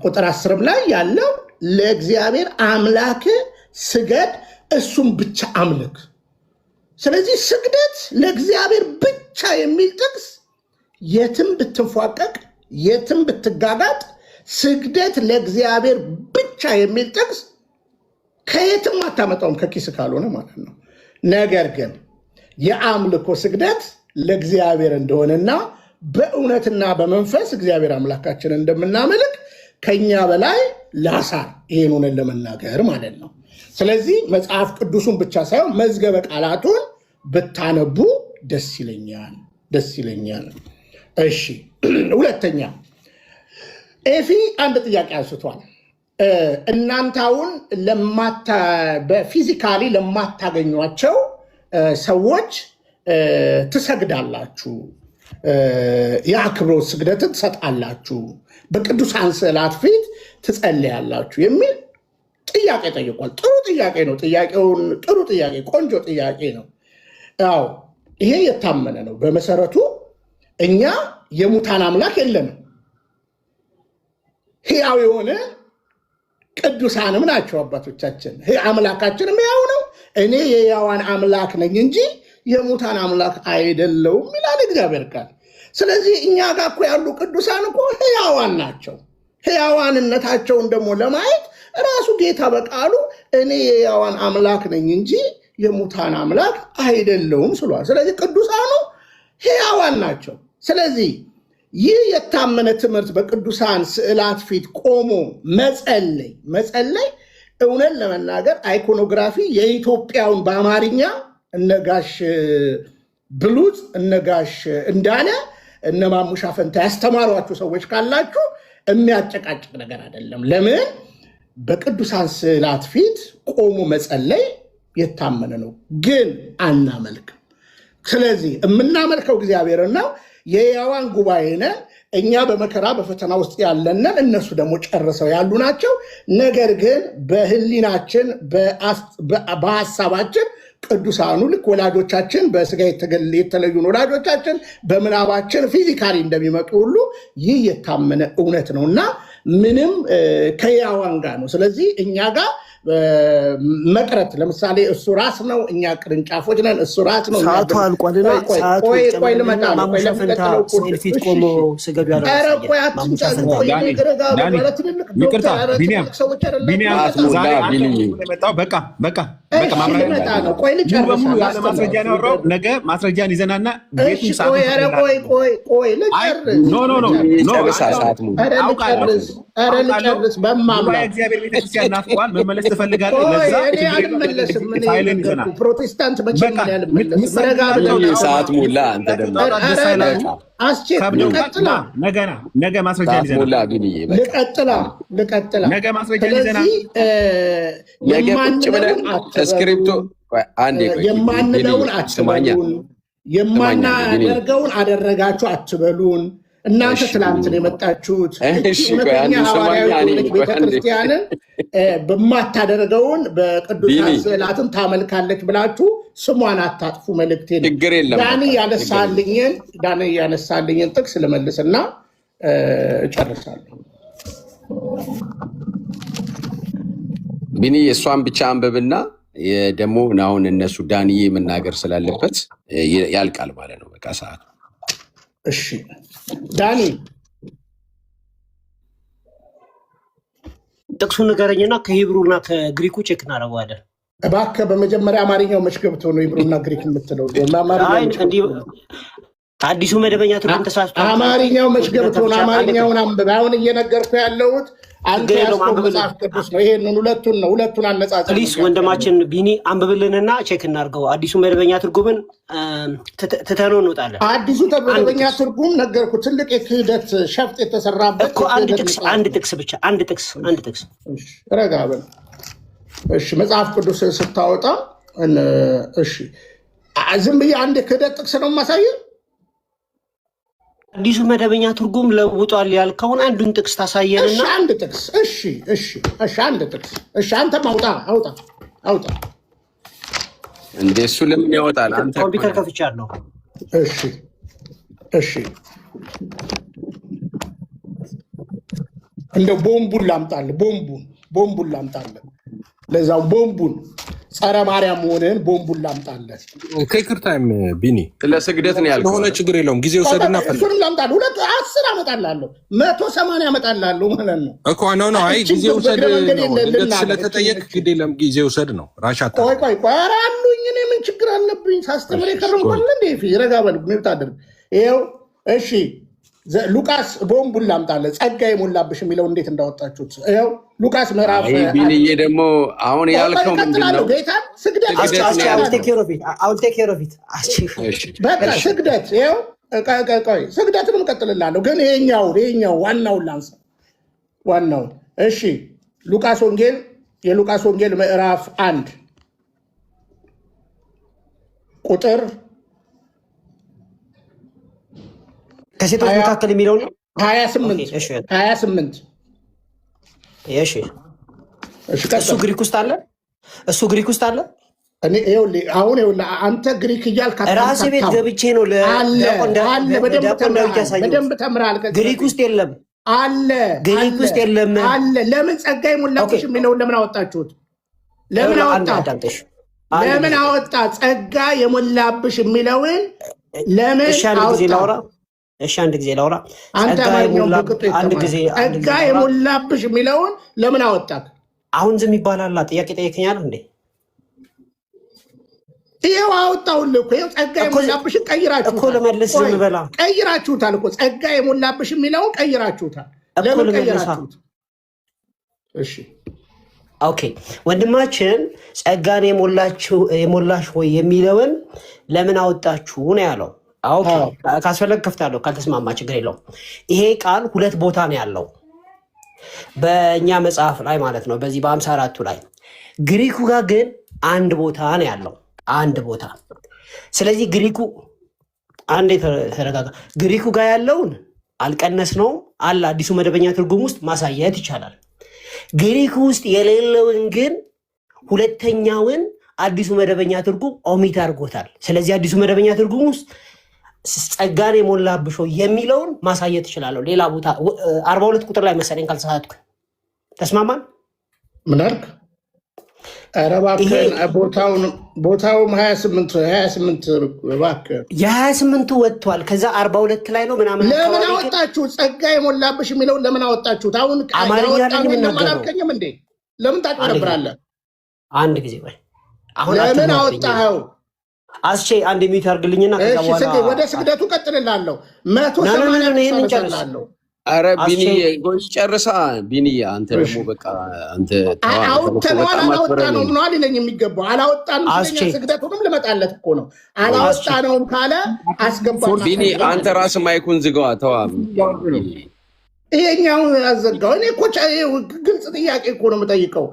ቁጥር 10 ላይ ያለው ለእግዚአብሔር አምላክ ስገድ፣ እሱም ብቻ አምልክ። ስለዚህ ስግደት ለእግዚአብሔር ብቻ የሚል ጥቅስ የትም ብትንፏቀቅ፣ የትም ብትጋጋጥ፣ ስግደት ለእግዚአብሔር ብቻ የሚል ጥቅስ ከየትም አታመጣውም ከኪስ ካልሆነ ማለት ነው። ነገር ግን የአምልኮ ስግደት ለእግዚአብሔር እንደሆነና በእውነትና በመንፈስ እግዚአብሔር አምላካችን እንደምናመልክ ከኛ በላይ ላሳር ይህን ሆነን ለመናገር ማለት ነው። ስለዚህ መጽሐፍ ቅዱሱን ብቻ ሳይሆን መዝገበ ቃላቱን ብታነቡ ደስ ይለኛል። እሺ፣ ሁለተኛ ኤፊ አንድ ጥያቄ አንስቷል። እናንታውን በፊዚካሊ ለማታገኟቸው ሰዎች ትሰግዳላችሁ፣ የአክብሮት ስግደትን ትሰጣላችሁ፣ በቅዱሳን ስዕላት ፊት ትጸልያላችሁ የሚል ጥያቄ ጠይቋል። ጥሩ ጥያቄ ነው። ጥሩ ጥያቄ፣ ቆንጆ ጥያቄ ነው። ያው ይሄ የታመነ ነው። በመሰረቱ እኛ የሙታን አምላክ የለንም። ሕያው የሆነ ቅዱሳንም ናቸው አባቶቻችን። አምላካችንም ሕያው ነው። እኔ የሕያዋን አምላክ ነኝ እንጂ የሙታን አምላክ አይደለውም ይላል እግዚአብሔር ቃል። ስለዚህ እኛ ጋር እኮ ያሉ ቅዱሳን እኮ ሕያዋን ናቸው። ሕያዋንነታቸውን ደግሞ ለማየት ራሱ ጌታ በቃሉ እኔ የሕያዋን አምላክ ነኝ እንጂ የሙታን አምላክ አይደለውም ስሏል። ስለዚህ ቅዱሳኑ ሕያዋን ናቸው። ስለዚህ ይህ የታመነ ትምህርት በቅዱሳን ስዕላት ፊት ቆሞ መጸለይ እውነት ለመናገር አይኮኖግራፊ የኢትዮጵያውን በአማርኛ እነጋሽ ብሉት እነጋሽ እንዳለ እነ ማሙሻ ፈንታ ያስተማሯችሁ ሰዎች ካላችሁ የሚያጨቃጭቅ ነገር አይደለም። ለምን በቅዱሳን ስዕላት ፊት ቆሞ መጸለይ የታመነ ነው፣ ግን አናመልክም። ስለዚህ የምናመልከው እግዚአብሔርን ነው። የሕያዋን ጉባኤ ነን እኛ፣ በመከራ በፈተና ውስጥ ያለንን፣ እነሱ ደግሞ ጨርሰው ያሉ ናቸው። ነገር ግን በህሊናችን በሀሳባችን ቅዱሳኑ ልክ ወላጆቻችን በስጋ የተለዩን ወላጆቻችን በምናባችን ፊዚካሊ እንደሚመጡ ሁሉ ይህ የታመነ እውነት ነው እና ምንም ከሕያዋን ጋር ነው። ስለዚህ እኛ ጋር መቅረት ለምሳሌ እሱ ራስ ነው፣ እኛ ቅርንጫፎች ነን። እሱ ራስ ነው። ሰዓቱ አልቋልና ቆይ ልመጣ ነው። ስዕል ፊት ቆሞ ስገዱ ያለው ነገ ማስረጃን ይዘናና ልጨርስ በማምላክ መመለስ ትፈልጋለህ? ፕሮቴስታንት ሰዓት ሙላ። አንተ ደግሞ ነገ ማስረጃ ልቀጥላ ነገ ማስረጃ ይዘናል። የማንለውን አትበሉን፣ የማናደርገውን አደረጋችሁ አትበሉን። እናንተ ትላንትን የመጣችሁት እውነተኛ ሐዋርያዊ ቤተክርስቲያንን በማታደርገውን በቅዱሳን ስዕላትን ታመልካለች ብላችሁ ስሟን አታጥፉ። መልእክቴ ነው። ዳኒ ያነሳልኝን ጥቅስ ልመልስና እጨርሳለሁ። ቢኒ እሷን ብቻ አንብብና ደግሞ አሁን እነሱ ዳንዬ መናገር ስላለበት ያልቃል ማለት ነው። በቃ ሰዓቱ። እሺ ዳኒ ጥቅሱን ንገረኝና ከሂብሩና ከግሪኩ ቼክ እናደርገዋለን። እባክህ በመጀመሪያ አማርኛው መች ገብቶ ነው ሂብሩና ግሪክ የምትለው? አዲሱ መደበኛ ትርጉም ተሳስቷል። አማርኛው መች ገብቶ ነው? አማርኛውን አንብብ። አሁን እየነገርኩ ያለሁት አንተ ያስቆም መጽሐፍ ቅዱስ ነው። ይሄንን ሁለቱን አነጻጽር ፕሊስ። ወንድማችን ቢኒ አንብብልንና ቼክ እናድርገው። አዲሱ መደበኛ ትርጉምን ትተነው እንወጣለን። አዲሱ መደበኛ ትርጉም ነገርኩ፣ ትልቅ የክህደት ሸፍጥ የተሰራበት እኮ አንድ ጥቅስ ብቻ አንድ ጥቅስ። ረጋ በል እሺ። መጽሐፍ ቅዱስ ስታወጣ እሺ፣ ዝም ብዬ አንድ የክህደት ጥቅስ ነው የማሳየው። አዲሱ መደበኛ ትርጉም ለውጧል ያልከውን አንዱን ጥቅስ ታሳየንና አንድ ጥቅስ። እሺ አንድ ጥቅስ። እሺ አንተም አውጣ። እንደ እሱ ለምን ያወጣል? አንተ ኮምፒውተር ከፍቻለሁ። እሺ እንደ ቦምቡን ላምጣልህ። ለዛው ቦምቡን ጸረ ማርያም መሆንህን ቦምቡን ላምጣልህ። ከይቅርታም ቢኒ ለስግደት ነው ያልከው። ለሆነ ችግር የለውም። ጊዜ ውሰድና እሱንም ላምጣልህ። 10 አመጣልሃለሁ፣ 180 አመጣልሃለሁ ማለት ነው እኮ ነው። አይ ጊዜ ውሰድ ስለተጠየቅ ግድ የለም ጊዜ ውሰድ ነው። ራሻታ ቆይ ኧረ አሉኝ። እኔ ምን ችግር አለብኝ? ሳስተምር የከረምኳል እንዴ? ረጋ በል ታደርግ። ይኸው እሺ ሉቃስ ቦምቡን ላምጣልህ። ጸጋ የሞላብሽ የሚለው እንዴት እንዳወጣችሁት ይኸው ሉቃስ ምዕራፍ ቢኒዬ ደግሞ አሁን ያልከው ምንድን ነው? ስግደት ይኸው ቆይ ስግደትንም እቀጥልልሃለሁ፣ ግን ይሄኛው ዋናውን ላንሳ። ዋናውን እሺ የሉቃስ ወንጌል ምዕራፍ 1 ቁጥር ከሴቶች መካከል የሚለው ነው 28 እሱ ግሪክ ውስጥ አለ። አሁን አንተ ግሪክ እያልክ ራሴ ቤት ገብቼ ነው በደንብ ተምራል። ግሪክ ውስጥ የለም አለ። ለምን ጸጋ የሞላብሽ የሚለውን ለምን አወጣችሁት? ለምን አወጣ? ጸጋ የሞላብሽ የሚለውን ለምን አወጣ? እሺ አንድ ጊዜ ላውራ። ጸጋ የሞላብሽ የሚለውን ለምን አወጣት? አሁን ዝም ይባላል? ጥያቄ ጠየቀኛል እንዴ? ይሄው አወጣሁልህ እኮ ይሄው ጸጋ የሞላብሽ ቀይራችሁታል እኮ ለመለስ ዝም በላ ቀይራችሁታል እኮ ጸጋ የሞላብሽ የሚለውን ቀይራችሁታል። ለምን ቀይራችሁት? እሺ ኦኬ ወንድማችን ጸጋን የሞላሽ ሆይ የሚለውን ለምን አወጣችሁ ነው ያለው። ኦኬ ካስፈለግ ከፍታለሁ፣ ካልተስማማ ችግር የለውም። ይሄ ቃል ሁለት ቦታ ነው ያለው በእኛ መጽሐፍ ላይ ማለት ነው፣ በዚህ በ54ቱ ላይ። ግሪኩ ጋር ግን አንድ ቦታ ነው ያለው፣ አንድ ቦታ። ስለዚህ ግሪኩ አንዴ ተረጋጋ። ግሪኩ ጋር ያለውን አልቀነስ ነው አለ አዲሱ መደበኛ ትርጉም ውስጥ ማሳየት ይቻላል። ግሪክ ውስጥ የሌለውን ግን ሁለተኛውን አዲሱ መደበኛ ትርጉም ኦሚት አድርጎታል። ስለዚህ አዲሱ መደበኛ ትርጉም ውስጥ ጸጋን የሞላብሽ የሚለውን ማሳየት ይችላለሁ። ሌላ ቦታ 42 ቁጥር ላይ መሰለኝ ካልተሳሳትኩ። ተስማማን? ምን አልክ? ኧረ እባክህን ቦታውም 28 እባክህ የ28ቱ ወጥቷል። ከዛ 42 ላይ ነው ምናምን። ለምን አወጣችሁ? ጸጋ የሞላብሽ የሚለውን ለምን አወጣችሁት? አሁን አማርኛ ላይ አላልከኝም እንዴ? ለምን ታጭበረብራለህ? አንድ ጊዜ ወይ አሁን ለምን አወጣኸው? አስቼ አንድ ሚዩት አድርግልኝና ከዛ በኋላ ወደ ስግደቱ ቀጥልላለሁ። 180 ጨርሳለሁ። አረ ቢኒ ጨርሳ ቢኒ አንተ ደግሞ በቃ አንተ አውጥተነዋል አላወጣነውም ነው አለኝ የሚገባው። አላወጣንም ስግደቱንም ልመጣለት እኮ ነው። አላወጣነውም ካለ አስገባው። ቢኒ አንተ ራስህ ማይኩን ዝጋዋ ተዋ። ይሄኛው አዘጋው። እኔ እኮ ግልጽ ጥያቄ እኮ ነው የምጠይቀው።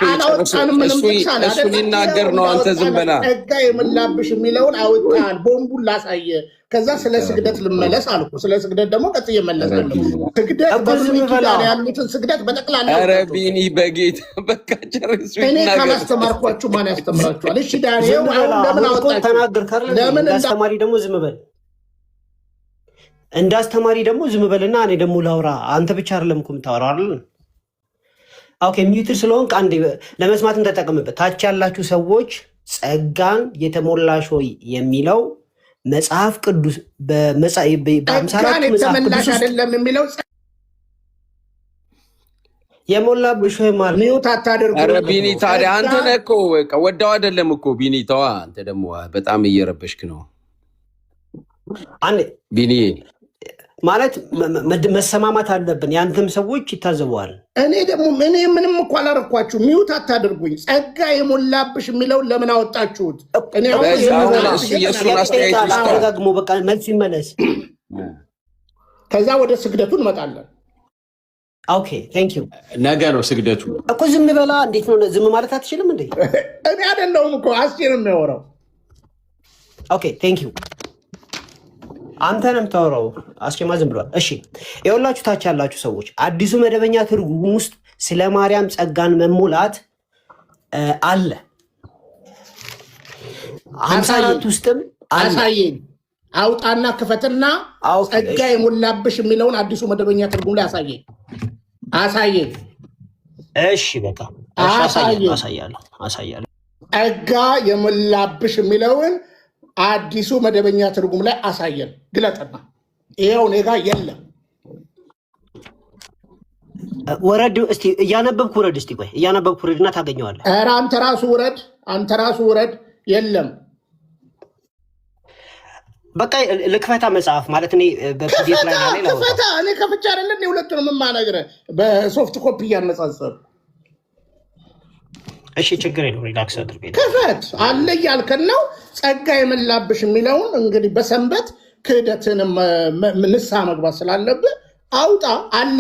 አላወጣንም ምንም ተሳለ እሱ ሊናገር ነው። አንተ ዝም በላ። ጸጋ የሞላብሽ የሚለውን አውጣን ቦምቡን ላሳየ። ከዛ ስለ ስግደት ልመለስ አልኩ። ስለ ስግደት ደግሞ ቀጥዬ እመለሳለሁ። ስግደት በዝምታን ያሉትን ስግደት በጠቅላላ ኧረ ቢኒ በጌታ በቃ ጨርሱ። እኔ ካላስተማርኳችሁ ማን ያስተምራችኋል? እሺ ዳንኤል ለምን አወጣችሁ? ተናገር ካለ ለምን እንዳስተማሪ ደግሞ ዝም በል እንዳስተማሪ ደግሞ ዝም በልና እኔ ደግሞ ላውራ። አንተ ብቻ አይደለም እኮ የምታወራው አይደል? ኦኬ ሚዩትር ስለሆንክ አንዴ ለመስማትም ተጠቀምበት። ታች ያላችሁ ሰዎች ጸጋን የተሞላሽ ሆይ የሚለው መጽሐፍ ቅዱስ ጸጋን የተመላሽ አይደለም የሚለው የሞላብሽ ሆይ ማለት ሚዩት አታደርጉ። ኧረ ቢኒ ታዲያ አንተ ነህ እኮ በቃ ወዳው አይደለም እኮ ቢኒ ተዋ። አንተ ደግሞ በጣም እየረበሽክ ነው አንዴ ቢኒ ማለት መሰማማት አለብን። ያንተም ሰዎች ይታዘበዋል። እኔ ደግሞ ምንም እኮ አላረኳችሁ። ሚዩት አታደርጉኝ። ጸጋ የሞላብሽ የሚለውን ለምን አወጣችሁት? እኔ የእሱን አስተያየት አረጋግሞ በቃ መልስ ይመለስ። ከዛ ወደ ስግደቱ እንመጣለን። ኦኬ ቴንክ ዩ። ነገ ነው ስግደቱ እኮ ዝም በላ። እንዴት ነው ዝም ማለት አትችልም እንዴ? እኔ አይደለሁም እኮ አስቼ ነው የሚያወራው። ኦኬ ቴንክ ዩ። አንተ ነው የምታወራው። አስኬማ ዝም ብሏል። እሺ የሁላችሁ ታች ያላችሁ ሰዎች አዲሱ መደበኛ ትርጉም ውስጥ ስለ ማርያም ጸጋን መሞላት አለ። 54 ውስጥም አሳየኝ። አውጣና ክፈትና ጸጋ የሞላብሽ የሚለውን አዲሱ መደበኛ ትርጉም ላይ አሳየኝ። እሺ በቃ አሳያለሁ። ጸጋ የሞላብሽ የሚለውን አዲሱ መደበኛ ትርጉም ላይ አሳየን። ግለጥና ይሄው እኔ ጋር የለም። ወረድ እስቲ እያነበብኩ ውረድ። እስቲ ቆይ እያነበብኩ ውረድና ታገኘዋለህ። ኧረ አንተ ራሱ ውረድ። የለም በቃ ልክፈታ መጽሐፍ ማለት እኔ በፒዲኤፍ ላይ ነው ክፈታ። እኔ ከፍቼ አይደለም እኔ ሁለቱንም የማነግርህ በሶፍት ኮፒ እያነጻጸሩ። እሺ ችግር የለውም። ሪላክስ አድርገ ክፈት አለ እያልከን ነው። ጸጋ የሞላብሽ የሚለውን እንግዲህ በሰንበት ክህደትን ንስሐ መግባት ስላለብህ አውጣ። አለ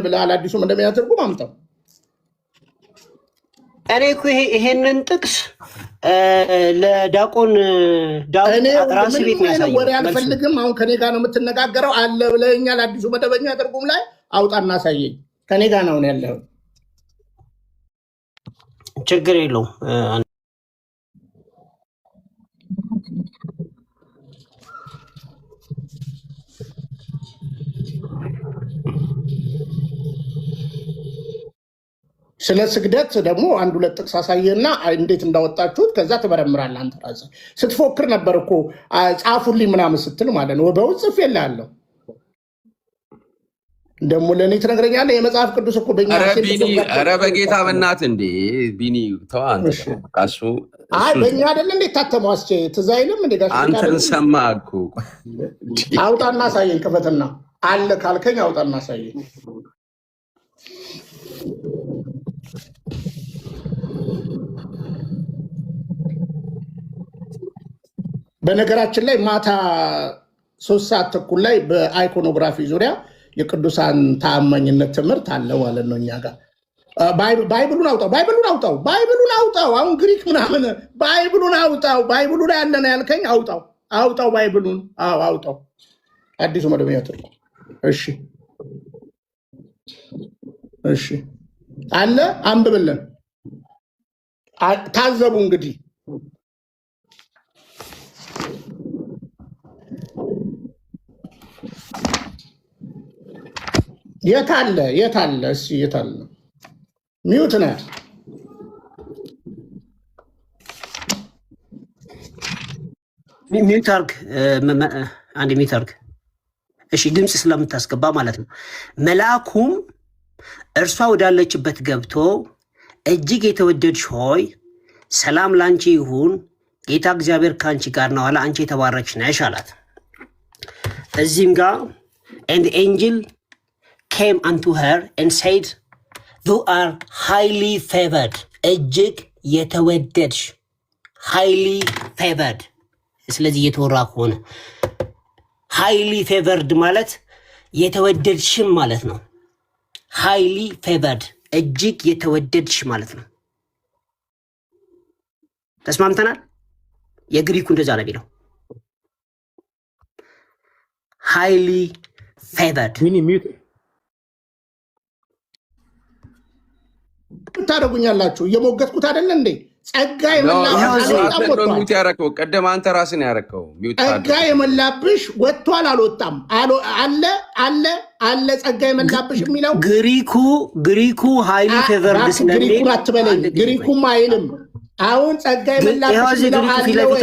ብለሃል። አዲሱ መደበኛ ትርጉም አምጣው። እኔ እኮ ይሄንን ጥቅስ ለዲያቆን ራስ ቤት ነው ያሳየው። ወሬ አልፈልግም። አሁን ከኔ ጋር ነው የምትነጋገረው። አለ ብለኸኛል። አዲሱ መደበኛ ትርጉም ላይ አውጣና አሳየኝ። ከኔ ጋር ነው ያለው። ችግር የለውም። ስለ ስግደት ደግሞ አንድ ሁለት ጥቅስ አሳየና እንዴት እንዳወጣችሁት ከዛ ትመረምራለህ። አንተ ራስህ ስትፎክር ነበር እኮ ጻፉልኝ ምናምን ስትል ማለት ነው። በውስጥ ጽፌልሃለሁ። ደግሞ ለእኔ ትነግረኛለህ? የመጽሐፍ ቅዱስ እኮ በእኛ ኧረ በጌታ በእናትህ እንዴ ቢኒ ተው አንተ ቃሱ በእኛ አይደለ እንዴ ታተመው? አስቼ ትዝ አይልም እንዴ? ጋሽ አንተን ሰማህ እኮ። አውጣና አሳየኝ፣ ክፈትና አለ ካልከኝ አውጣና አሳየኝ። በነገራችን ላይ ማታ 3 ሰዓት ተኩል ላይ በአይኮኖግራፊ ዙሪያ የቅዱሳን ተአማኝነት ትምህርት አለ ማለት ነው እኛ ጋር። ባይብሉን አውጣው። አሁን ግሪክ ምናምን ባይብሉን አውጣው። ባይብሉ ላይ ያለ ነው ያልከኝ፣ አውጣው ባይብሉን። አውጣው አዲሱ መደበኛ ትርጉም። እሺ አለ፣ አንብብልን። ታዘቡ እንግዲህ የት አለ? እሺ የት አለ? ሚውት ነህ። ሚውት አድርግ፣ አንድ ሚውት አድርግ። እሺ ድምፅ ስለምታስገባ ማለት ነው። መልአኩም እርሷ ወዳለችበት ገብቶ እጅግ የተወደድሽ ሆይ ሰላም ላንቺ ይሁን፣ ጌታ እግዚአብሔር ከአንቺ ጋር ነው አለ፣ አንቺ የተባረክሽ ነሽ አላት። እዚህም ጋር and the angel came unto her and said you are highly favored, እጅግ የተወደድሽ highly favored። ስለዚህ የተወራ ከሆነ highly favored ማለት የተወደድሽም ማለት ነው። highly favored እጅግ የተወደድሽ ማለት ነው። ተስማምተናል? የግሪኩ እንደዛ ነው የሚለው highly favored። ታደርጉኛላችሁ? እየሞገትኩት አይደለ እንዴ? ጸጋ ያረከው ቀደም አንተ ራስን ያረከው ጸጋ የመላብሽ ወጥቷል አልወጣም? አለ ጸጋ የመላብሽ የሚለው ግሪኩ ሃይሊ ፌቨርድ ስለሚል ግሪኩን አትበለኝ። ግሪኩም አይልም። አሁን ጸጋ የመላብሽ የሚለው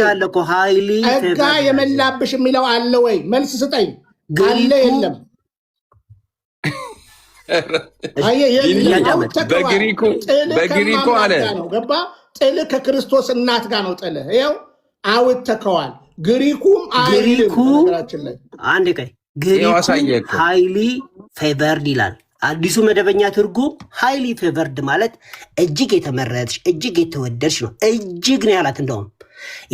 አለ ወይ? ጸጋ የመላብሽ የሚለው አለ ወይ? መልስ ስጠኝ። አለ የለም? በግሪኩ አለ ገባ። ጥል ከክርስቶስ እናት ጋር ነው። ጥል ይኸው አውጥተከዋል። ግሪኩም አይልም። ነገራችን ላይ አንድ ቀይ ግሪኩ ሃይሊ ፌቨርድ ይላል። አዲሱ መደበኛ ትርጉም ሃይሊ ፌቨርድ ማለት እጅግ የተመረጥሽ እጅግ የተወደድሽ ነው። እጅግ ነው ያላት። እንደውም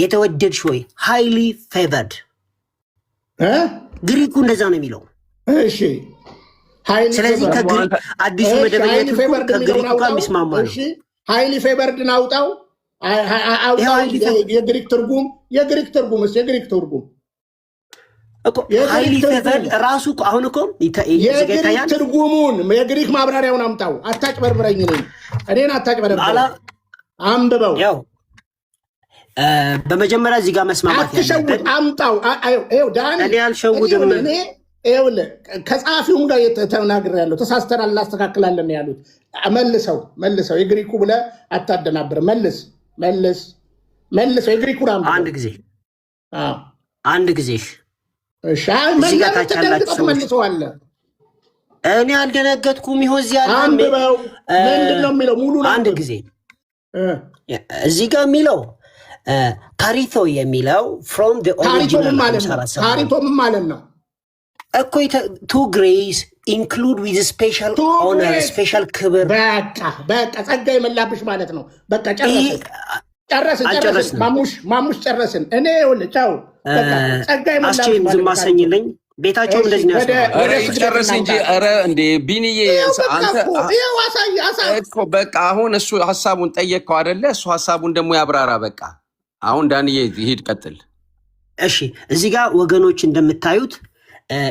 የተወደድሽ ወይ ሃይሊ ፌቨርድ ግሪኩ እንደዛ ነው የሚለው። እሺ ስለዚህ አዲሱ መደበኛ ትርጉም ከግሪኩ ጋር የሚስማማ ነው። ሃይሊ ፌቨርድን አውጣው። የግሪክ ትርጉም ሃይሊ ፌቨርድ ራሱ አሁን እኮ የግሪክ ትርጉሙን የግሪክ ማብራሪያውን አምጣው። አታጭበርብረኝ። እኔን አታጭበርብረኝ። አንብበው። ያው በመጀመሪያ እዚህ ጋር መስማማት ያለበት አምጣው። ዳኒ እኔ አልሸውድም። ከጸሐፊውም ጋር ተናግሬያለሁ። ተሳስተናል፣ እናስተካክላለን ያሉት። መልሰው የግሪኩ ብለህ አታደናብር። መልሰው የግሪኩን አንድ ጊዜ መልሰዋለህ። እኔ አልደነገጥኩም። ይሆን እዚህ ያለ አንብበው። ምንድን ነው የሚለው? ሙሉ አንድ ጊዜ እዚህ ጋር የሚለው ካሪቶ የሚለው ፍሮም ኦሪጂናል ካሪቶም ማለት ነው እኮ ቱ ግሬስ ኢንክሉድ ዊዝ ስፔሻል ኦነር ስፔሻል ክብር። በቃ ጸጋ የመላብሽ ማለት ነው። በቃ ጨረስን። ማሙሽ ጨረስን። እኔ ቻው። ጸጋ የመላብሽ ዝም አሰኝልኝ። ቤታቸውም እንደዚህ ነው ጨረስ እንጂ። ኧረ እንዴ ቢኒዬ እኮ በቃ አሁን እሱ ሀሳቡን ጠየቅከው አይደለ? እሱ ሀሳቡን ደግሞ ያብራራ። በቃ አሁን ዳንዬ ሂድ፣ ቀጥል። እሺ እዚህ ጋር ወገኖች እንደምታዩት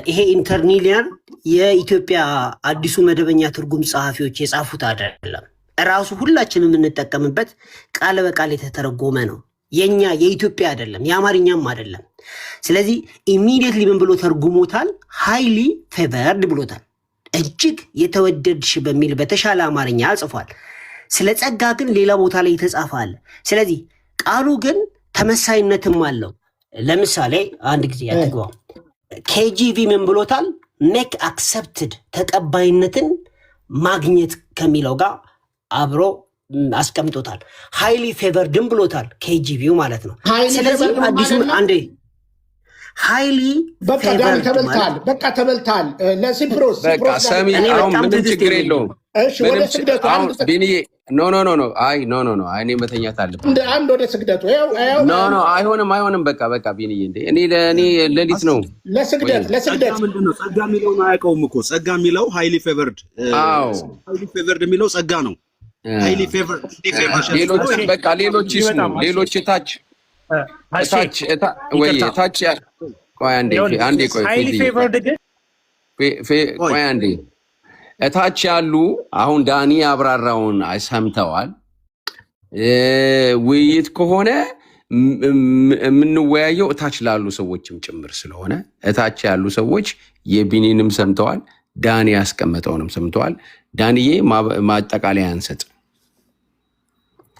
ይሄ ኢንተርኒሊያን የኢትዮጵያ አዲሱ መደበኛ ትርጉም ጸሐፊዎች የጻፉት አይደለም። እራሱ ሁላችንም የምንጠቀምበት ቃል በቃል የተተረጎመ ነው። የኛ የኢትዮጵያ አይደለም፣ የአማርኛም አይደለም። ስለዚህ ኢሚዲየትሊ ምን ብሎ ተርጉሞታል? ሃይሊ ፌቨርድ ብሎታል። እጅግ የተወደድሽ በሚል በተሻለ አማርኛ ጽፏል። ስለ ጸጋ ግን ሌላ ቦታ ላይ የተጻፈ አለ። ስለዚህ ቃሉ ግን ተመሳይነትም አለው። ለምሳሌ አንድ ጊዜ ያትግባው ኬጂቪ ምን ብሎታል? ሜክ አክሰፕትድ ተቀባይነትን ማግኘት ከሚለው ጋር አብሮ አስቀምጦታል። ሃይሊ ፌቨርድም ብሎታል ኬጂቪው ማለት ነው። ስለዚህ አዲሱ አንዴ ሃይሊ በቃ ተበልታል። ለሲፕሮስ ሰሚ አሁን ምንም ችግር የለውም። እሺ ወደ ስግደቱ ቢኒዬ ኖ እኔ መተኛት አለብኝ። አንድ ወደ ስግደቱ ኖ አይሆንም። በቃ ቢኒዬ እንዴ እኔ ሌሊት ነው ለስግደት ምንድን ነው ጸጋ የሚለውን አያውቀውም እኮ ጸጋ የሚለው ሃይሊ ፌቨርድ የሚለው ጸጋ ነው። ሃይሊ ፌቨርድ ሌሎች ይስሙ። ሌሎች ታች እታች ያሉ አሁን ዳኒ አብራራውን ሰምተዋል። ውይይት ከሆነ የምንወያየው እታች ላሉ ሰዎችም ጭምር ስለሆነ እታች ያሉ ሰዎች የቢኒንም ሰምተዋል፣ ዳኒ ያስቀመጠውንም ሰምተዋል። ዳኒዬ ማጠቃለያ አንሰጥ።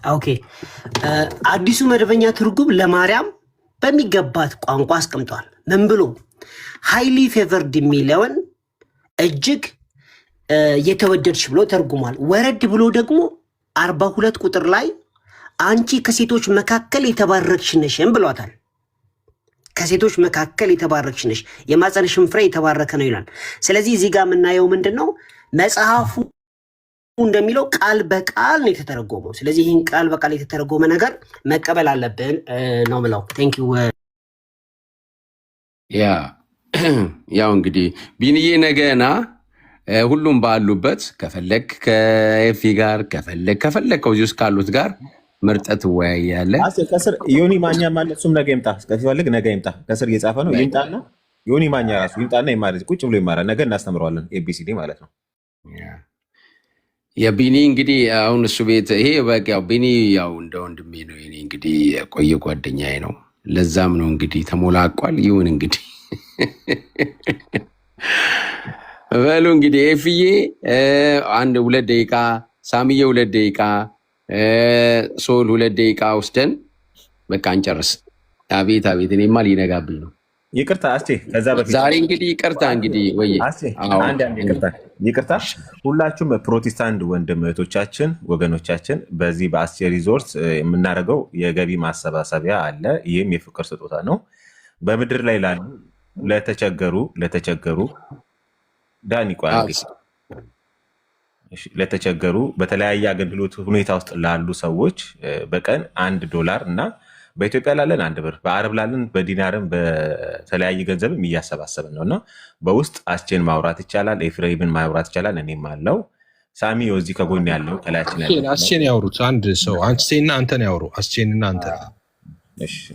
ኦኬ አዲሱ መደበኛ ትርጉም ለማርያም በሚገባት ቋንቋ አስቀምጧል። ምን ብሎ ሃይሊ ፌቨርድ የሚለውን እጅግ የተወደድሽ ብሎ ተርጉሟል። ወረድ ብሎ ደግሞ 42 ቁጥር ላይ አንቺ ከሴቶች መካከል የተባረክሽ ነሽም ብሏታል። ከሴቶች መካከል የተባረክሽ ነሽ፣ የማፀንሽም ፍሬ የተባረከ ነው ይላል። ስለዚህ እዚህ ጋር የምናየው ምንድን ነው? መጽሐፉ እንደሚለው ቃል በቃል ነው የተተረጎመው። ስለዚህ ይህን ቃል በቃል የተተረጎመ ነገር መቀበል አለብን ነው ምለው። ቴንክ ዩ። ያው እንግዲህ ቢንዬ ነገና ሁሉም ባሉበት ከፈለግ ከኤፊ ጋር ከፈለግ ከዚህ ውስጥ ካሉት ጋር መርጠት ትወያያለህ። ከስር ዮኒ ማኛ ማለት እሱም ነገ ይምጣ፣ ከፈለግ ነገ ይምጣ። ከስር እየጻፈ ነው ይምጣና ዮኒ ማኛ ራሱ ይምጣና ይማር፣ ቁጭ ብሎ ይማራል። ነገ እናስተምረዋለን ኤቢሲዲ ማለት ነው። የቢኒ እንግዲህ አሁን እሱ ቤት ይሄ በቃ ያው ቢኒ ያው እንደ ወንድሜ ነው። እኔ እንግዲህ የቆየ ጓደኛዬ ነው። ለዛም ነው እንግዲህ ተሞላቋል። ይሁን እንግዲህ በሉ እንግዲህ ኤፍዬ 2 ደቂቃ፣ ሳሚዬ 2 ደቂቃ፣ ሶል 2 ደቂቃ ወስደን በቃ እንጨርስ። አቤት እኔማ ሊነጋብኝ ነው። ይቅርታ አስቴ፣ ከዛ በፊት ዛሬ እንግዲህ ይቅርታ ወይ ይቅርታ ሁላችሁም ፕሮቴስታንት ወንድም እህቶቻችን ወገኖቻችን፣ በዚህ በአስቴ ሪዞርት የምናደርገው የገቢ ማሰባሰቢያ አለ። ይህም የፍቅር ስጦታ ነው። በምድር ላይ ላሉ ለተቸገሩ ዳኒ ለተቸገሩ በተለያየ አገልግሎት ሁኔታ ውስጥ ላሉ ሰዎች በቀን $1 እና በኢትዮጵያ ላለን 1 ብር፣ በአረብ ላለን በዲናርም በተለያየ ገንዘብም እያሰባሰብን ነው እና በውስጥ አስቼን ማውራት ይቻላል፣ ኤፍሬምን ማውራት ይቻላል። እኔም አለው ሳሚ እዚህ ከጎን ያለው ከላያችን ያለው አስቼን ያውሩት። አንድ ሰው አንስቴና አንተን ያውሩ፣ አስቼንና አንተ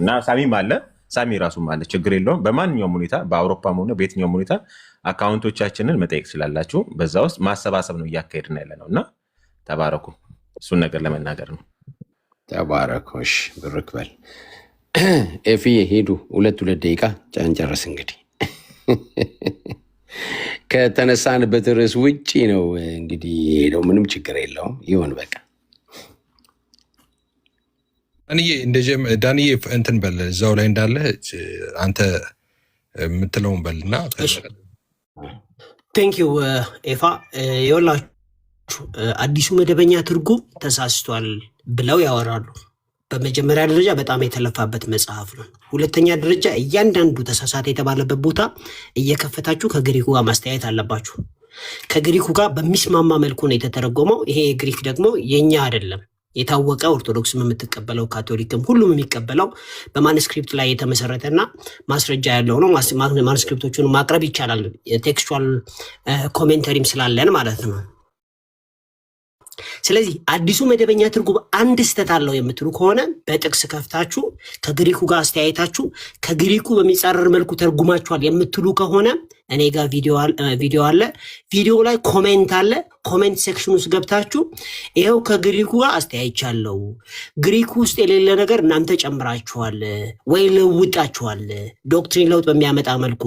እና ሳሚም አለ፣ ሳሚ ራሱም አለ። ችግር የለውም። በማንኛውም ሁኔታ በአውሮፓም ሆነ በየትኛውም ሁኔታ አካውንቶቻችንን መጠየቅ ስላላችሁ በዛ ውስጥ ማሰባሰብ ነው እያካሄድን ያለ ነው እና ተባረኩ። እሱን ነገር ለመናገር ነው። ተባረኮሽ ብርክ በል ኤፊ ሄዱ 2 ደቂቃ ጨንጨረስ። እንግዲህ ከተነሳንበት ርዕስ ውጪ ነው እንግዲህ ሄደው፣ ምንም ችግር የለውም። ይሁን በቃ ዳንዬ እንትን በል እዛው ላይ እንዳለ አንተ የምትለውን በልና ቴንክ ዩ ኤፋ። የወላችሁ አዲሱ መደበኛ ትርጉም ተሳስቷል ብለው ያወራሉ። በመጀመሪያ ደረጃ በጣም የተለፋበት መጽሐፍ ነው። ሁለተኛ ደረጃ እያንዳንዱ ተሳሳተ የተባለበት ቦታ እየከፈታችሁ ከግሪኩ ጋር ማስተያየት አለባችሁ። ከግሪኩ ጋር በሚስማማ መልኩ ነው የተተረጎመው። ይሄ ግሪክ ደግሞ የኛ አይደለም፣ የታወቀ ኦርቶዶክስም የምትቀበለው ካቶሊክም ሁሉም የሚቀበለው በማንስክሪፕት ላይ የተመሰረተና ማስረጃ ያለው ነው። ማንስክሪፕቶቹን ማቅረብ ይቻላል፣ ቴክስቹዋል ኮሜንተሪም ስላለን ማለት ነው። ስለዚህ አዲሱ መደበኛ ትርጉም አንድ ስህተት አለው የምትሉ ከሆነ በጥቅስ ከፍታችሁ ከግሪኩ ጋር አስተያየታችሁ ከግሪኩ በሚጻረር መልኩ ተርጉማችኋል የምትሉ ከሆነ እኔ ጋር ቪዲዮ አለ። ቪዲዮ ላይ ኮሜንት አለ። ኮሜንት ሴክሽን ውስጥ ገብታችሁ ይኸው ከግሪኩ ጋር አስተያይቻለሁ፣ ግሪኩ ውስጥ የሌለ ነገር እናንተ ጨምራችኋል ወይ ለውጣችኋል፣ ዶክትሪን ለውጥ በሚያመጣ መልኩ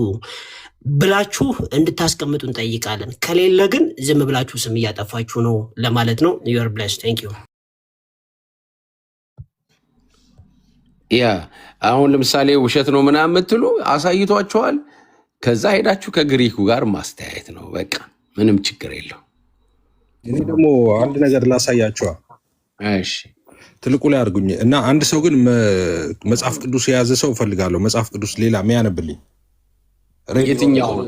ብላችሁ እንድታስቀምጡ እንጠይቃለን። ከሌለ ግን ዝም ብላችሁ ስም እያጠፋችሁ ነው ለማለት ነው። ዩር ብለስ ቴንክ ዩ። አሁን ለምሳሌ ውሸት ነው ምናምን የምትሉ አሳይቷችኋል። ከዛ ሄዳችሁ ከግሪኩ ጋር ማስተያየት ነው። በቃ ምንም ችግር የለው። እኔ ደግሞ አንድ ነገር ላሳያቸዋ። እሺ ትልቁ ላይ አድርጉኝ እና አንድ ሰው ግን መጽሐፍ ቅዱስ የያዘ ሰው እፈልጋለሁ። መጽሐፍ ቅዱስ ሌላ የሚያነብልኝ የትኛውን?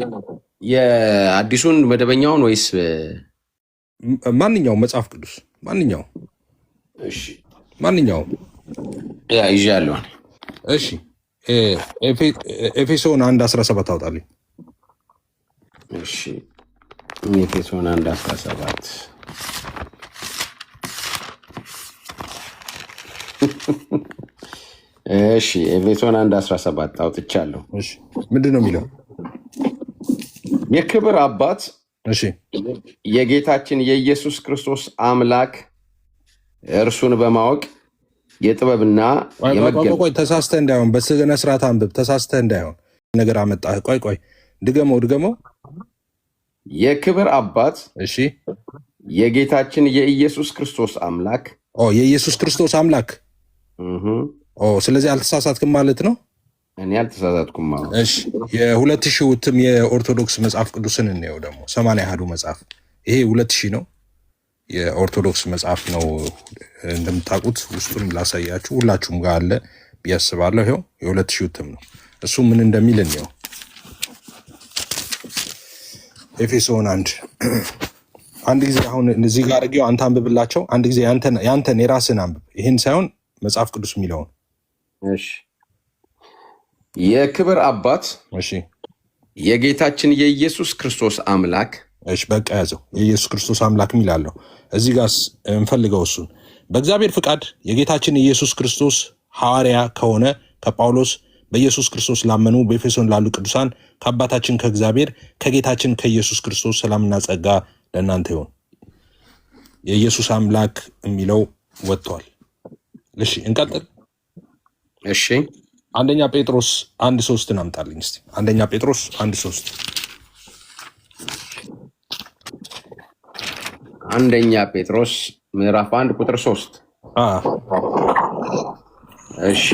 የአዲሱን መደበኛውን ወይስ ማንኛውም መጽሐፍ ቅዱስ ማንኛውም? እሺ ማንኛውም ይዣለሁ። እሺ ኤፌሶን 1:17 አውጣልኝ። እሺ ኤፌሶን 1:17 እሺ ኤፌሶን 1:17 አውጥቻለሁ። እሺ ምንድን ነው የሚለው? የክብር አባት እሺ የጌታችን የኢየሱስ ክርስቶስ አምላክ እርሱን በማወቅ የጥበብና ቆይ ተሳስተህ እንዳይሆን በስነ ስርዓት አንብብ። ተሳስተህ እንዳይሆን ነገር አመጣህ። ቆይ ድገመው። የክብር አባት እሺ የጌታችን የኢየሱስ ክርስቶስ አምላክ የኢየሱስ ክርስቶስ አምላክ ስለዚህ አልተሳሳትክም ማለት ነው። እኔ አልተሳሳትኩም ማለት። እሺ የ2000 እትም የኦርቶዶክስ መጽሐፍ ቅዱስን እንየው ደግሞ 81ዱ መጽሐፍ ይሄ 2000 ነው። የኦርቶዶክስ መጽሐፍ ነው እንደምታውቁት። ውስጡንም ላሳያችሁ ሁላችሁም ጋር አለ ብዬ አስባለሁ። ይኸው የ2000 እትም ነው። እሱ ምን እንደሚል እንየው። ኤፌሶን 1 ጊዜ አሁን እዚህ ጋር አድርጌው አንተ አንብብላቸው። አንድ ጊዜ ያንተን የራስን አንብብ። ይህን ሳይሆን መጽሐፍ ቅዱስ የሚለውን። እሺ የክብር አባት እሺ የጌታችን የኢየሱስ ክርስቶስ አምላክ። እሺ በቃ ያዘው። የኢየሱስ ክርስቶስ አምላክ የሚላለው እዚህ ጋር እንፈልገው። እሱን በእግዚአብሔር ፍቃድ የጌታችን የኢየሱስ ክርስቶስ ሐዋርያ ከሆነ ከጳውሎስ በኢየሱስ ክርስቶስ ላመኑ በኤፌሶን ላሉ ቅዱሳን ከአባታችን ከእግዚአብሔር ከጌታችን ከኢየሱስ ክርስቶስ ሰላምና ጸጋ ለእናንተ ይሁን። የኢየሱስ አምላክ የሚለው ወጥቷል። እሺ እንቀጥል። እሺ አንደኛ ጴጥሮስ 1:3 አምጣልኝ እስቲ። አንደኛ ጴጥሮስ 1:3 አንደኛ ጴጥሮስ ምዕራፍ 1 ቁጥር 3 እሺ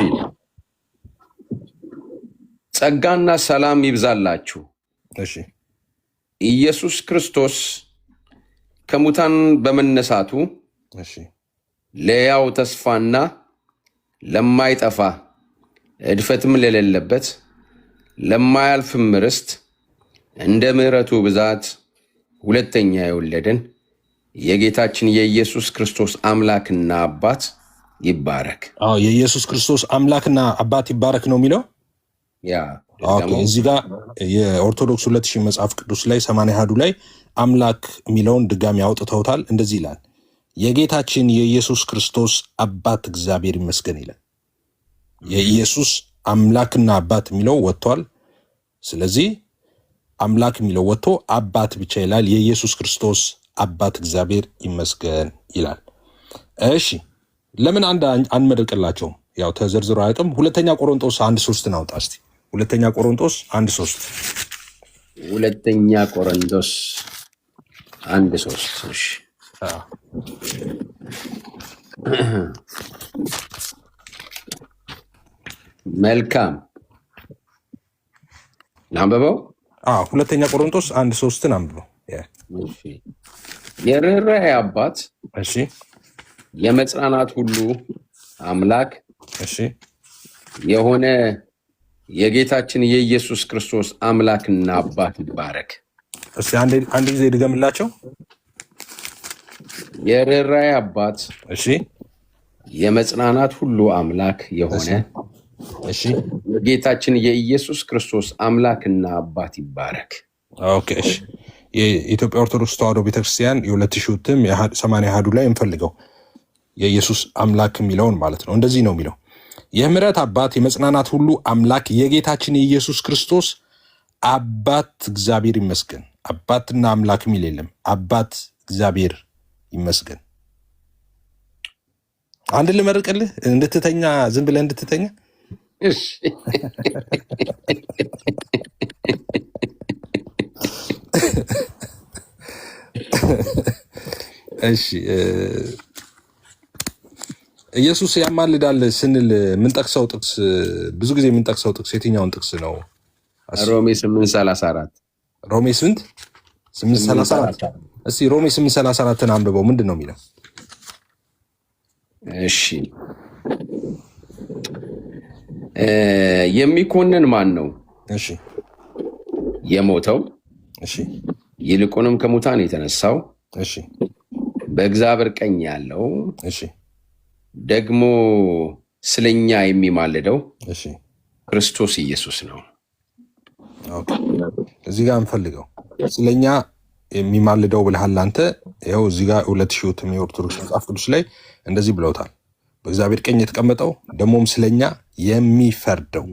ጸጋና ሰላም ይብዛላችሁ። እሺ ኢየሱስ ክርስቶስ ከሙታን በመነሳቱ እሺ ለያው ተስፋና ለማይጠፋ እድፈትም ለሌለበት ለማያልፍም ርስት እንደ ምሕረቱ ብዛት ሁለተኛ የወለደን የጌታችን የኢየሱስ ክርስቶስ አምላክና አባት ይባረክ። የኢየሱስ ክርስቶስ አምላክና አባት ይባረክ ነው የሚለው። እዚህ ጋር የኦርቶዶክስ 2000 መጽሐፍ ቅዱስ ላይ 81ዱ ላይ አምላክ የሚለውን ድጋሚ አውጥተውታል። እንደዚህ ይላል፣ የጌታችን የኢየሱስ ክርስቶስ አባት እግዚአብሔር ይመስገን ይላል። የኢየሱስ አምላክና አባት የሚለው ወጥቷል። ስለዚህ አምላክ የሚለው ወጥቶ አባት ብቻ ይላል። የኢየሱስ ክርስቶስ አባት እግዚአብሔር ይመስገን ይላል። እሺ ለምን አንመርቅላቸውም? ያው ተዘርዝሮ አያውቅም። ሁለተኛ ቆሮንቶስ 1:3 አውጣ እስቲ። ሁለተኛ ቆሮንቶስ 1:3 ሁለተኛ ቆሮንቶስ 1:3 እሺ መልካም አንብበው። ሁለተኛ ቆሮንቶስ 1:3 አንብበው። የርኅራኄ አባት እሺ የመጽናናት ሁሉ አምላክ እሺ የሆነ የጌታችን የኢየሱስ ክርስቶስ አምላክና አባት ይባረክ። እስቲ አንድ ጊዜ ድገምላቸው። የርኅራኄ አባት እሺ የመጽናናት ሁሉ አምላክ የሆነ እሺ የጌታችን የኢየሱስ ክርስቶስ አምላክና አባት ይባረክ። ኦኬ እሺ የኢትዮጵያ ኦርቶዶክስ ተዋሕዶ ቤተክርስቲያን የ2000 እትም 81ዱ ላይ እንፈልገው የኢየሱስ አምላክ የሚለውን ማለት ነው። እንደዚህ ነው የሚለው፣ የምህረት አባት የመጽናናት ሁሉ አምላክ የጌታችን የኢየሱስ ክርስቶስ አባት እግዚአብሔር ይመስገን። አባትና አምላክ የሚል የለም። አባት እግዚአብሔር ይመስገን። አንድ ልመርቅልህ እንድትተኛ፣ ዝም ብለህ እንድትተኛ። እሺ ኢየሱስ ያማልዳል ስንል የምንጠቅሰው ጥቅስ ብዙ ጊዜ የምንጠቅሰው ጥቅስ የትኛውን ጥቅስ ነው? ሮሜ 8:34 ሮሜ 8:34 እስቲ ሮሜ 8:34ን አንብበው። ምንድን ነው የሚለው? እሺ የሚኮንን ማን ነው? እሺ የሞተው እሺ ይልቁንም ከሙታን የተነሳው እሺ በእግዚአብሔር ቀኝ ያለው እሺ ደግሞ ስለኛ የሚማልደው እሺ ክርስቶስ ኢየሱስ ነው። ኦኬ እዚህ ጋር እንፈልገው ስለኛ የሚማልደው ብለሃል አንተ። ይኸው እዚህ ጋር 2000 የኦርቶዶክስ መጽሐፍ ቅዱስ ላይ እንደዚህ ብለውታል። በእግዚአብሔር ቀኝ የተቀመጠው ደግሞም ስለኛ የሚፈርደው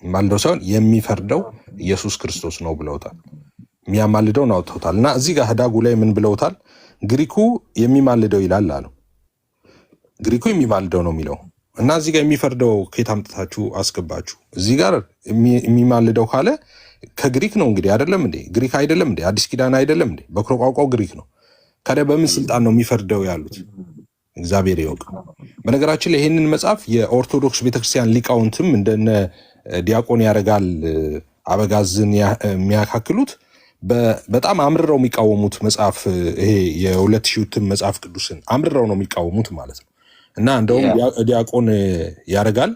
ማልደው ሳይሆን የሚፈርደው ኢየሱስ ክርስቶስ ነው ብለውታል። የሚያማልደውን አውጥተውታል። እና እዚህ ጋር ህዳጉ ላይ ምን ብለውታል? ግሪኩ የሚማልደው ይላል አሉ። ግሪኩ የሚማልደው ነው የሚለው እና እዚህ ጋር የሚፈርደው ከየት አምጥታችሁ አስገባችሁ? እዚህ ጋር የሚማልደው ካለ ከግሪክ ነው እንግዲህ አይደለም እንዴ? ግሪክ አይደለም እንዴ? አዲስ ኪዳን አይደለም እንዴ? በኩረ ቋንቋው ግሪክ ነው። ከደ በምን ስልጣን ነው የሚፈርደው ያሉት? እግዚአብሔር ይወቅ። በነገራችን ላይ ይህንን መጽሐፍ የኦርቶዶክስ ቤተክርስቲያን ሊቃውንትም እንደነ ዲያቆን ያረጋል አበጋዝን የሚያካክሉት በጣም አምርረው የሚቃወሙት መጽሐፍ ይሄ የ2000 መጽሐፍ ቅዱስን አምርረው ነው የሚቃወሙት ማለት ነው። እና እንደውም ዲያቆን ያረጋል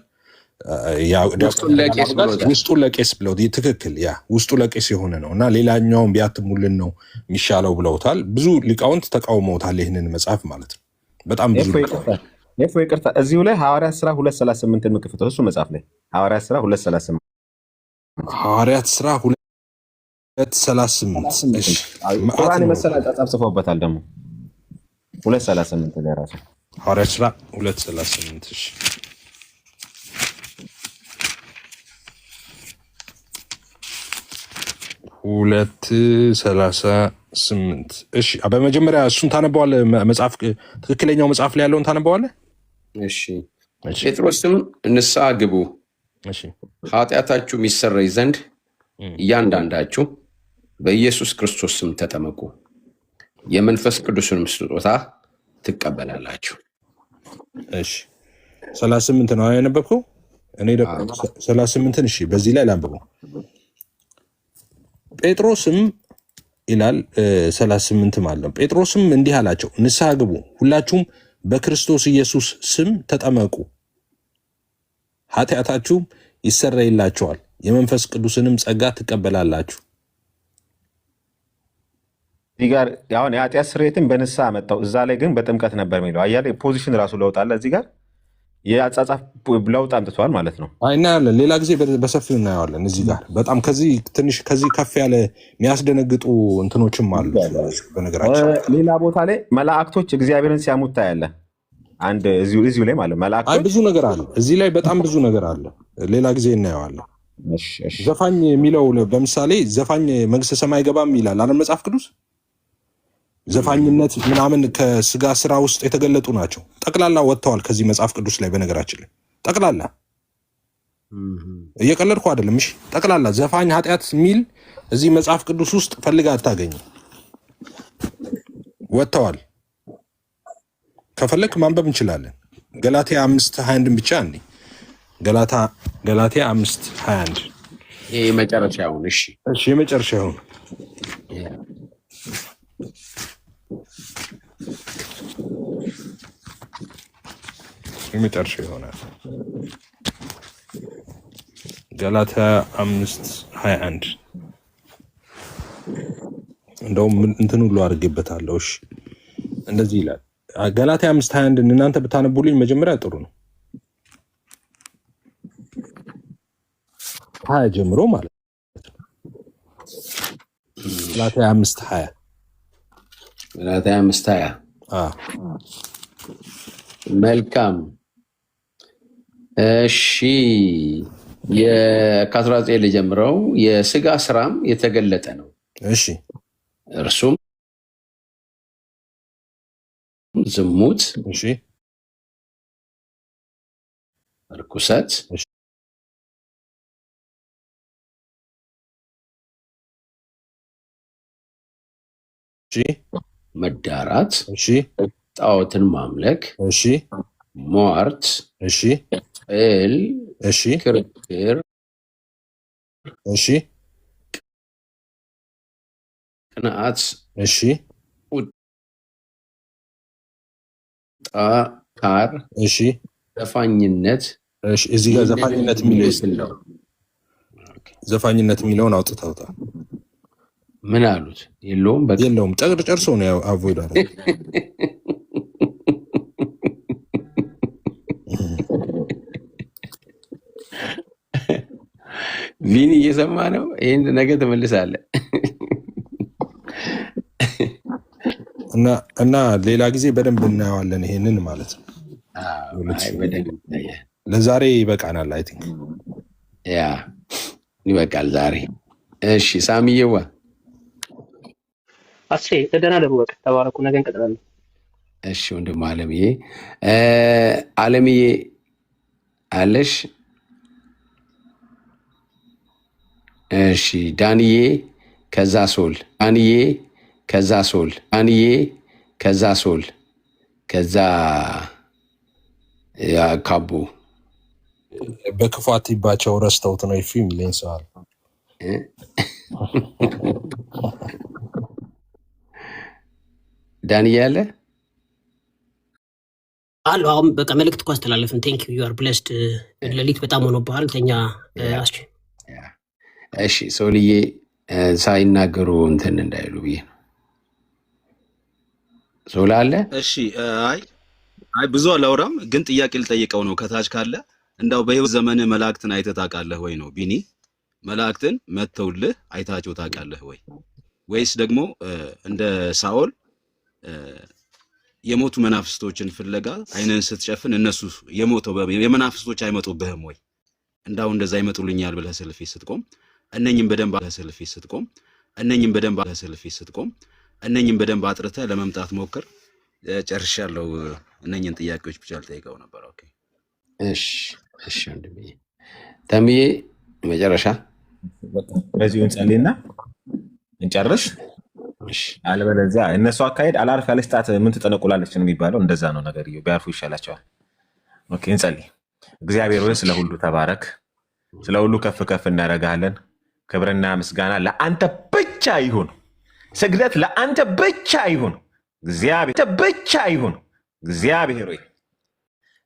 ውስጡ ለቄስ ብለው ትክክል ያ ውስጡ ለቄስ የሆነ ነው እና ሌላኛውን ቢያትሙልን ነው የሚሻለው ብለውታል። ብዙ ሊቃውንት ተቃውመውታል ይህንን መጽሐፍ ማለት ነው። በጣም ብዙ ይቅርታ እዚሁ ላይ ሐዋርያት ሥራ 2:38 የምክፍተው እሱ መጽሐፍ ላይ ሐዋርያት ሥራ 2:38 ሐዋርያት ሥራ 2:38 ቁርአን የመሰለ አጻጻፍ ጽፎበታል ደግሞ 2:38 ላይ ራሱ ሐዋርያት ሥራ 2:38 እሺ 2:38 እሺ። በመጀመሪያ እሱን ታነበዋለህ። መጽሐፍ ትክክለኛው መጽሐፍ ላይ ያለውን ታነበዋለህ። እሺ ጴጥሮስም ንስሐ ግቡ ኃጢአታችሁ የሚሰረይ ዘንድ እያንዳንዳችሁ በኢየሱስ ክርስቶስ ስም ተጠመቁ የመንፈስ ቅዱስንም ስጦታ ትቀበላላችሁ። እሺ 38 ነው ያነበብከው። እኔ ደግሞ 38ን እሺ በዚህ ላይ ላንብበው። ጴጥሮስም ይላል 38 ማለት ነው። ጴጥሮስም እንዲህ አላቸው፣ ንስሐ ግቡ ሁላችሁም በክርስቶስ ኢየሱስ ስም ተጠመቁ ኃጢአታችሁም ይሰረይላችኋል የመንፈስ ቅዱስንም ጸጋ ትቀበላላችሁ። እዚህ ጋር አሁን የኃጢአት ስርየትን በንስሐ መጣው፣ እዛ ላይ ግን በጥምቀት ነበር የሚለው አያለ ፖዚሽን ራሱ ለውጥ አለ። እዚህ ጋር የአጻጻፍ ለውጥ አምጥቷል ማለት ነው። እናያለን፣ ሌላ ጊዜ በሰፊው እናየዋለን። እዚህ ጋር በጣም ትንሽ ከዚህ ከፍ ያለ የሚያስደነግጡ እንትኖችም አሉ። በነገራችን ሌላ ቦታ ላይ መላእክቶች እግዚአብሔርን ሲያሙት ታያለህ። አንድ እዚሁ ላይ ማለት መላእክቶች ብዙ ነገር አለ። እዚህ ላይ በጣም ብዙ ነገር አለ። ሌላ ጊዜ እናየዋለን። ዘፋኝ የሚለው በምሳሌ ዘፋኝ መንግስተ ሰማይ አይገባም ይላል አይደል መጽሐፍ ቅዱስ። ዘፋኝነት ምናምን ከስጋ ስራ ውስጥ የተገለጡ ናቸው። ጠቅላላ ወጥተዋል ከዚህ መጽሐፍ ቅዱስ ላይ። በነገራችን ላይ ጠቅላላ እየቀለድኩ አይደለም። እሺ ጠቅላላ ዘፋኝ ኃጢአት የሚል እዚህ መጽሐፍ ቅዱስ ውስጥ ፈልጋ አታገኝም። ወጥተዋል። ከፈለክ ማንበብ እንችላለን። ገላትያ 5:21 ብቻ እንዴ ገላትያ 5:21 ይሄ የመጨረሻውን። እሺ የመጨረሻውን የመጨረሻ ይሆናል። ገላትያ 5:21 እንደውም እንትን ሁሉ አድርጌበታለሁ። እሺ እንደዚህ ይላል ገላትያ 5:21 እናንተ ብታነቡልኝ መጀመሪያ ጥሩ ነው። 20 ጀምሮ ማለት ነው። ገላትያ 5:20 ገላትያ 5:20 መልካም። እሺ ከ19 ልጀምረው። የስጋ ስራም የተገለጠ ነው። እሺ እርሱም ዝሙት፣ እሺ ርኩሰት፣ እሺ መዳራት፣ እሺ ጣዖትን ማምለክ፣ እሺ ሟርት፣ እሺ ጥል፣ እሺ ክርክር እሺ ቅንዓት፣ እሺ ቁጣ፣ ካር፣ እሺ ዘፋኝነት። እሺ እዚህ ጋር ዘፋኝነት የሚለው ነው። ዘፋኝነት የሚለውን አውጥተውታል። ምን አሉት? የለውም የለውም። ጨርሶ ነው አቮይድ አለ። ቪኒ እየሰማ ነው። ይህን ነገ ትመልሳለህ እና ሌላ ጊዜ በደንብ እናየዋለን ይሄንን ማለት ነው። ለዛሬ ይበቃናል። አይ ቲንክ ያ ይበቃል ዛሬ። እሺ ሳሚዬዋ አሴ ደህና ደሩ። በቃ ተባረኩ። ነገ እንቀጥላለን። እሺ ወንድም አለምዬ አለምዬ አለሽ? እሺ ዳንዬ ከዛ ሶል፣ ዳንዬ ከዛ ሶል፣ ዳንዬ ከዛ ሶል፣ ከዛ ካቦ በክፉ አትይባቸው ረስተውት ነው ይፊ የሚለኝ ሰው አለ። ዳንዬ አለ አሉ። አሁን በቃ መልእክት እኮ አስተላለፍን። ቴንክ ዩ አር ብለስድ። ሌሊት በጣም ሆኖብሃል። ተኛ አስች። እሺ ሶልዬ ሳይናገሩ እንትን እንዳይሉ ብዬ ነው። ሶላ አለ? እሺ አይ ብዙ አላወራም፣ ግን ጥያቄ ልጠይቀው ነው ከታች ካለ እንዳው በህይወት ዘመን መላእክትን አይተህ ታውቃለህ ወይ ነው ቢኒ? መላእክትን መተውልህ አይታቸው ታውቃለህ ወይ? ወይስ ደግሞ እንደ ሳኦል የሞቱ መናፍስቶችን ፍለጋ አይነን ስትጨፍን እነሱ የሞተው የመናፍስቶች አይመጡብህም ወይ? እንዳው እንደዛ ይመጡልኛል ብለህ ሰልፊ ስትቆም እነኝም በደንብ ሰልፊ ስትቆም እነኝም በደንብ ሰልፊ ስትቆም እነኝም በደንብ አጥርተህ ለመምጣት ሞክር። ጨርሻለሁ። እነኝን ጥያቄዎች ብቻ ልጠይቀው ነበር። ኦኬ እሺ እሺ ወንድሜ ተምዬ መጨረሻ በዚሁ እንጸልይና እንጨርስ። አለበለዚያ እነሱ አካሄድ አላርፍ ያለች ጣት ምን ትጠነቁላለች ነው የሚባለው። እንደዛ ነው ነገር ቢያርፉ ይሻላቸዋል። ኦኬ እንጸልይ። እግዚአብሔር ሆይ ስለ ሁሉ ተባረክ፣ ስለ ሁሉ ከፍ ከፍ እናደርጋለን። ክብርና ምስጋና ለአንተ ብቻ ይሁን። ስግደት ለአንተ ብቻ ይሁን። እግዚአብሔር ብቻ ይሁን። እግዚአብሔር ሆይ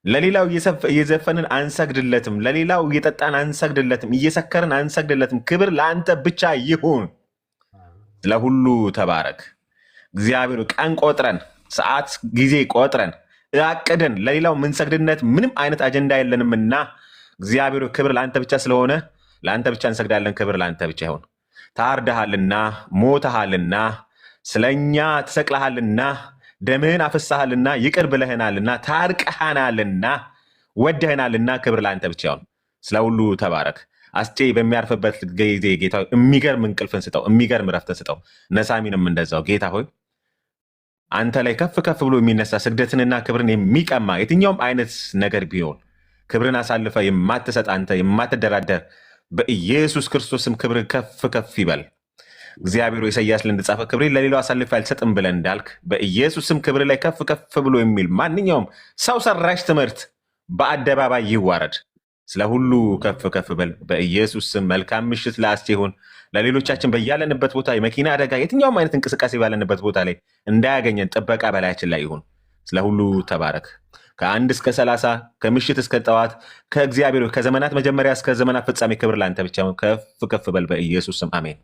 ለሌላው እየዘፈንን አንሰግድለትም፣ ለሌላው እየጠጣን አንሰግድለትም፣ እየሰከርን አንሰግድለትም። ክብር ለአንተ ብቻ ይሁን። ለሁሉ ተባረክ እግዚአብሔር። ቀን ቆጥረን ሰዓት ጊዜ ቆጥረን አቅደን ለሌላው ምንሰግድነት ምንም አይነት አጀንዳ የለንምና እግዚአብሔር ክብር ለአንተ ብቻ ስለሆነ ለአንተ ብቻ እንሰግዳለን። ክብር ለአንተ ብቻ ይሁን። ታርደሃልና፣ ሞተሃልና፣ ስለኛ ተሰቅለሃልና፣ ደምህን አፍስሃልና፣ ይቅር ብለህናልና፣ ታርቀሃናልና፣ ወደህናልና ክብር ለአንተ ብቻ ይሁን። ስለ ሁሉ ተባረክ። አስቼ በሚያርፍበት ጊዜ ጌታ የሚገርም እንቅልፍን ስጠው፣ የሚገርም ረፍትን ስጠው። ነሳሚንም እንደዛው ጌታ ሆይ አንተ ላይ ከፍ ከፍ ብሎ የሚነሳ ስግደትንና ክብርን የሚቀማ የትኛውም አይነት ነገር ቢሆን ክብርን አሳልፈ የማትሰጥ አንተ የማትደራደር በኢየሱስ ክርስቶስም ክብር ከፍ ከፍ ይበል። እግዚአብሔር ኢሳያስ ላይ እንደጻፈ ክብሬን ለሌላው አሳልፌ አልሰጥም ብለህ እንዳልክ በኢየሱስም ክብር ላይ ከፍ ከፍ ብሎ የሚል ማንኛውም ሰው ሰራሽ ትምህርት በአደባባይ ይዋረድ። ስለ ሁሉ ከፍ ከፍ በል በኢየሱስ ስም። መልካም ምሽት ለአስቴ ይሁን። ለሌሎቻችን በያለንበት ቦታ የመኪና አደጋ የትኛውም አይነት እንቅስቃሴ ባለንበት ቦታ ላይ እንዳያገኘን ጥበቃ በላያችን ላይ ይሁን። ስለ ሁሉ ተባረክ። ከ1 እስከ 30 ከምሽት እስከ ጠዋት ከእግዚአብሔር ከዘመናት መጀመሪያ እስከ ዘመናት ፍጻሜ ክብር ለአንተ ብቻ ከፍ ከፍ በል በኢየሱስ ስም አሜን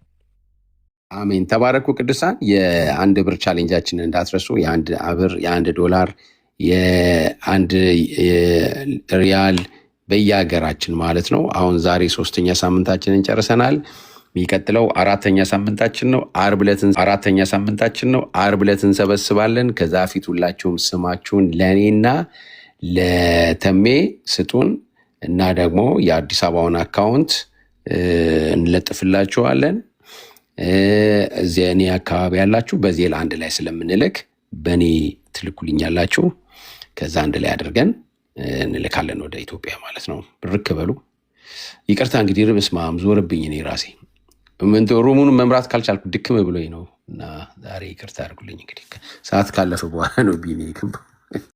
አሜን። ተባረኩ ቅዱሳን። የአንድ ብር ቻሌንጃችንን እንዳትረሱ። የአንድ ብር፣ የአንድ ዶላር፣ የአንድ ሪያል በየሀገራችን ማለት ነው። አሁን ዛሬ 3ኛ ሳምንታችንን ጨርሰናል። የሚቀጥለው 4ኛ ሳምንታችን ነው። ዓርብ ዕለት እንሰበስባለን። ከዛ ፊት ሁላችሁም ስማችሁን ለእኔና ለተሜ ስጡን እና ደግሞ የአዲስ አበባውን አካውንት እንለጥፍላችኋለን። እዚያ እኔ አካባቢ ያላችሁ በዜል አንድ ላይ ስለምንልክ በእኔ ትልኩልኛላችሁ። ከዛ አንድ ላይ አድርገን እንልካለን ወደ ኢትዮጵያ ማለት ነው። ብርክ በሉ። ይቅርታ እንግዲህ ርብስ ማም ዞርብኝ። እኔ ራሴ ሩሙን መምራት ካልቻልኩ ድክም ብሎኝ ነው እና ዛሬ ይቅርታ አድርጉልኝ። እንግዲህ ሰዓት ካለፈ በኋላ ነው ቢኒ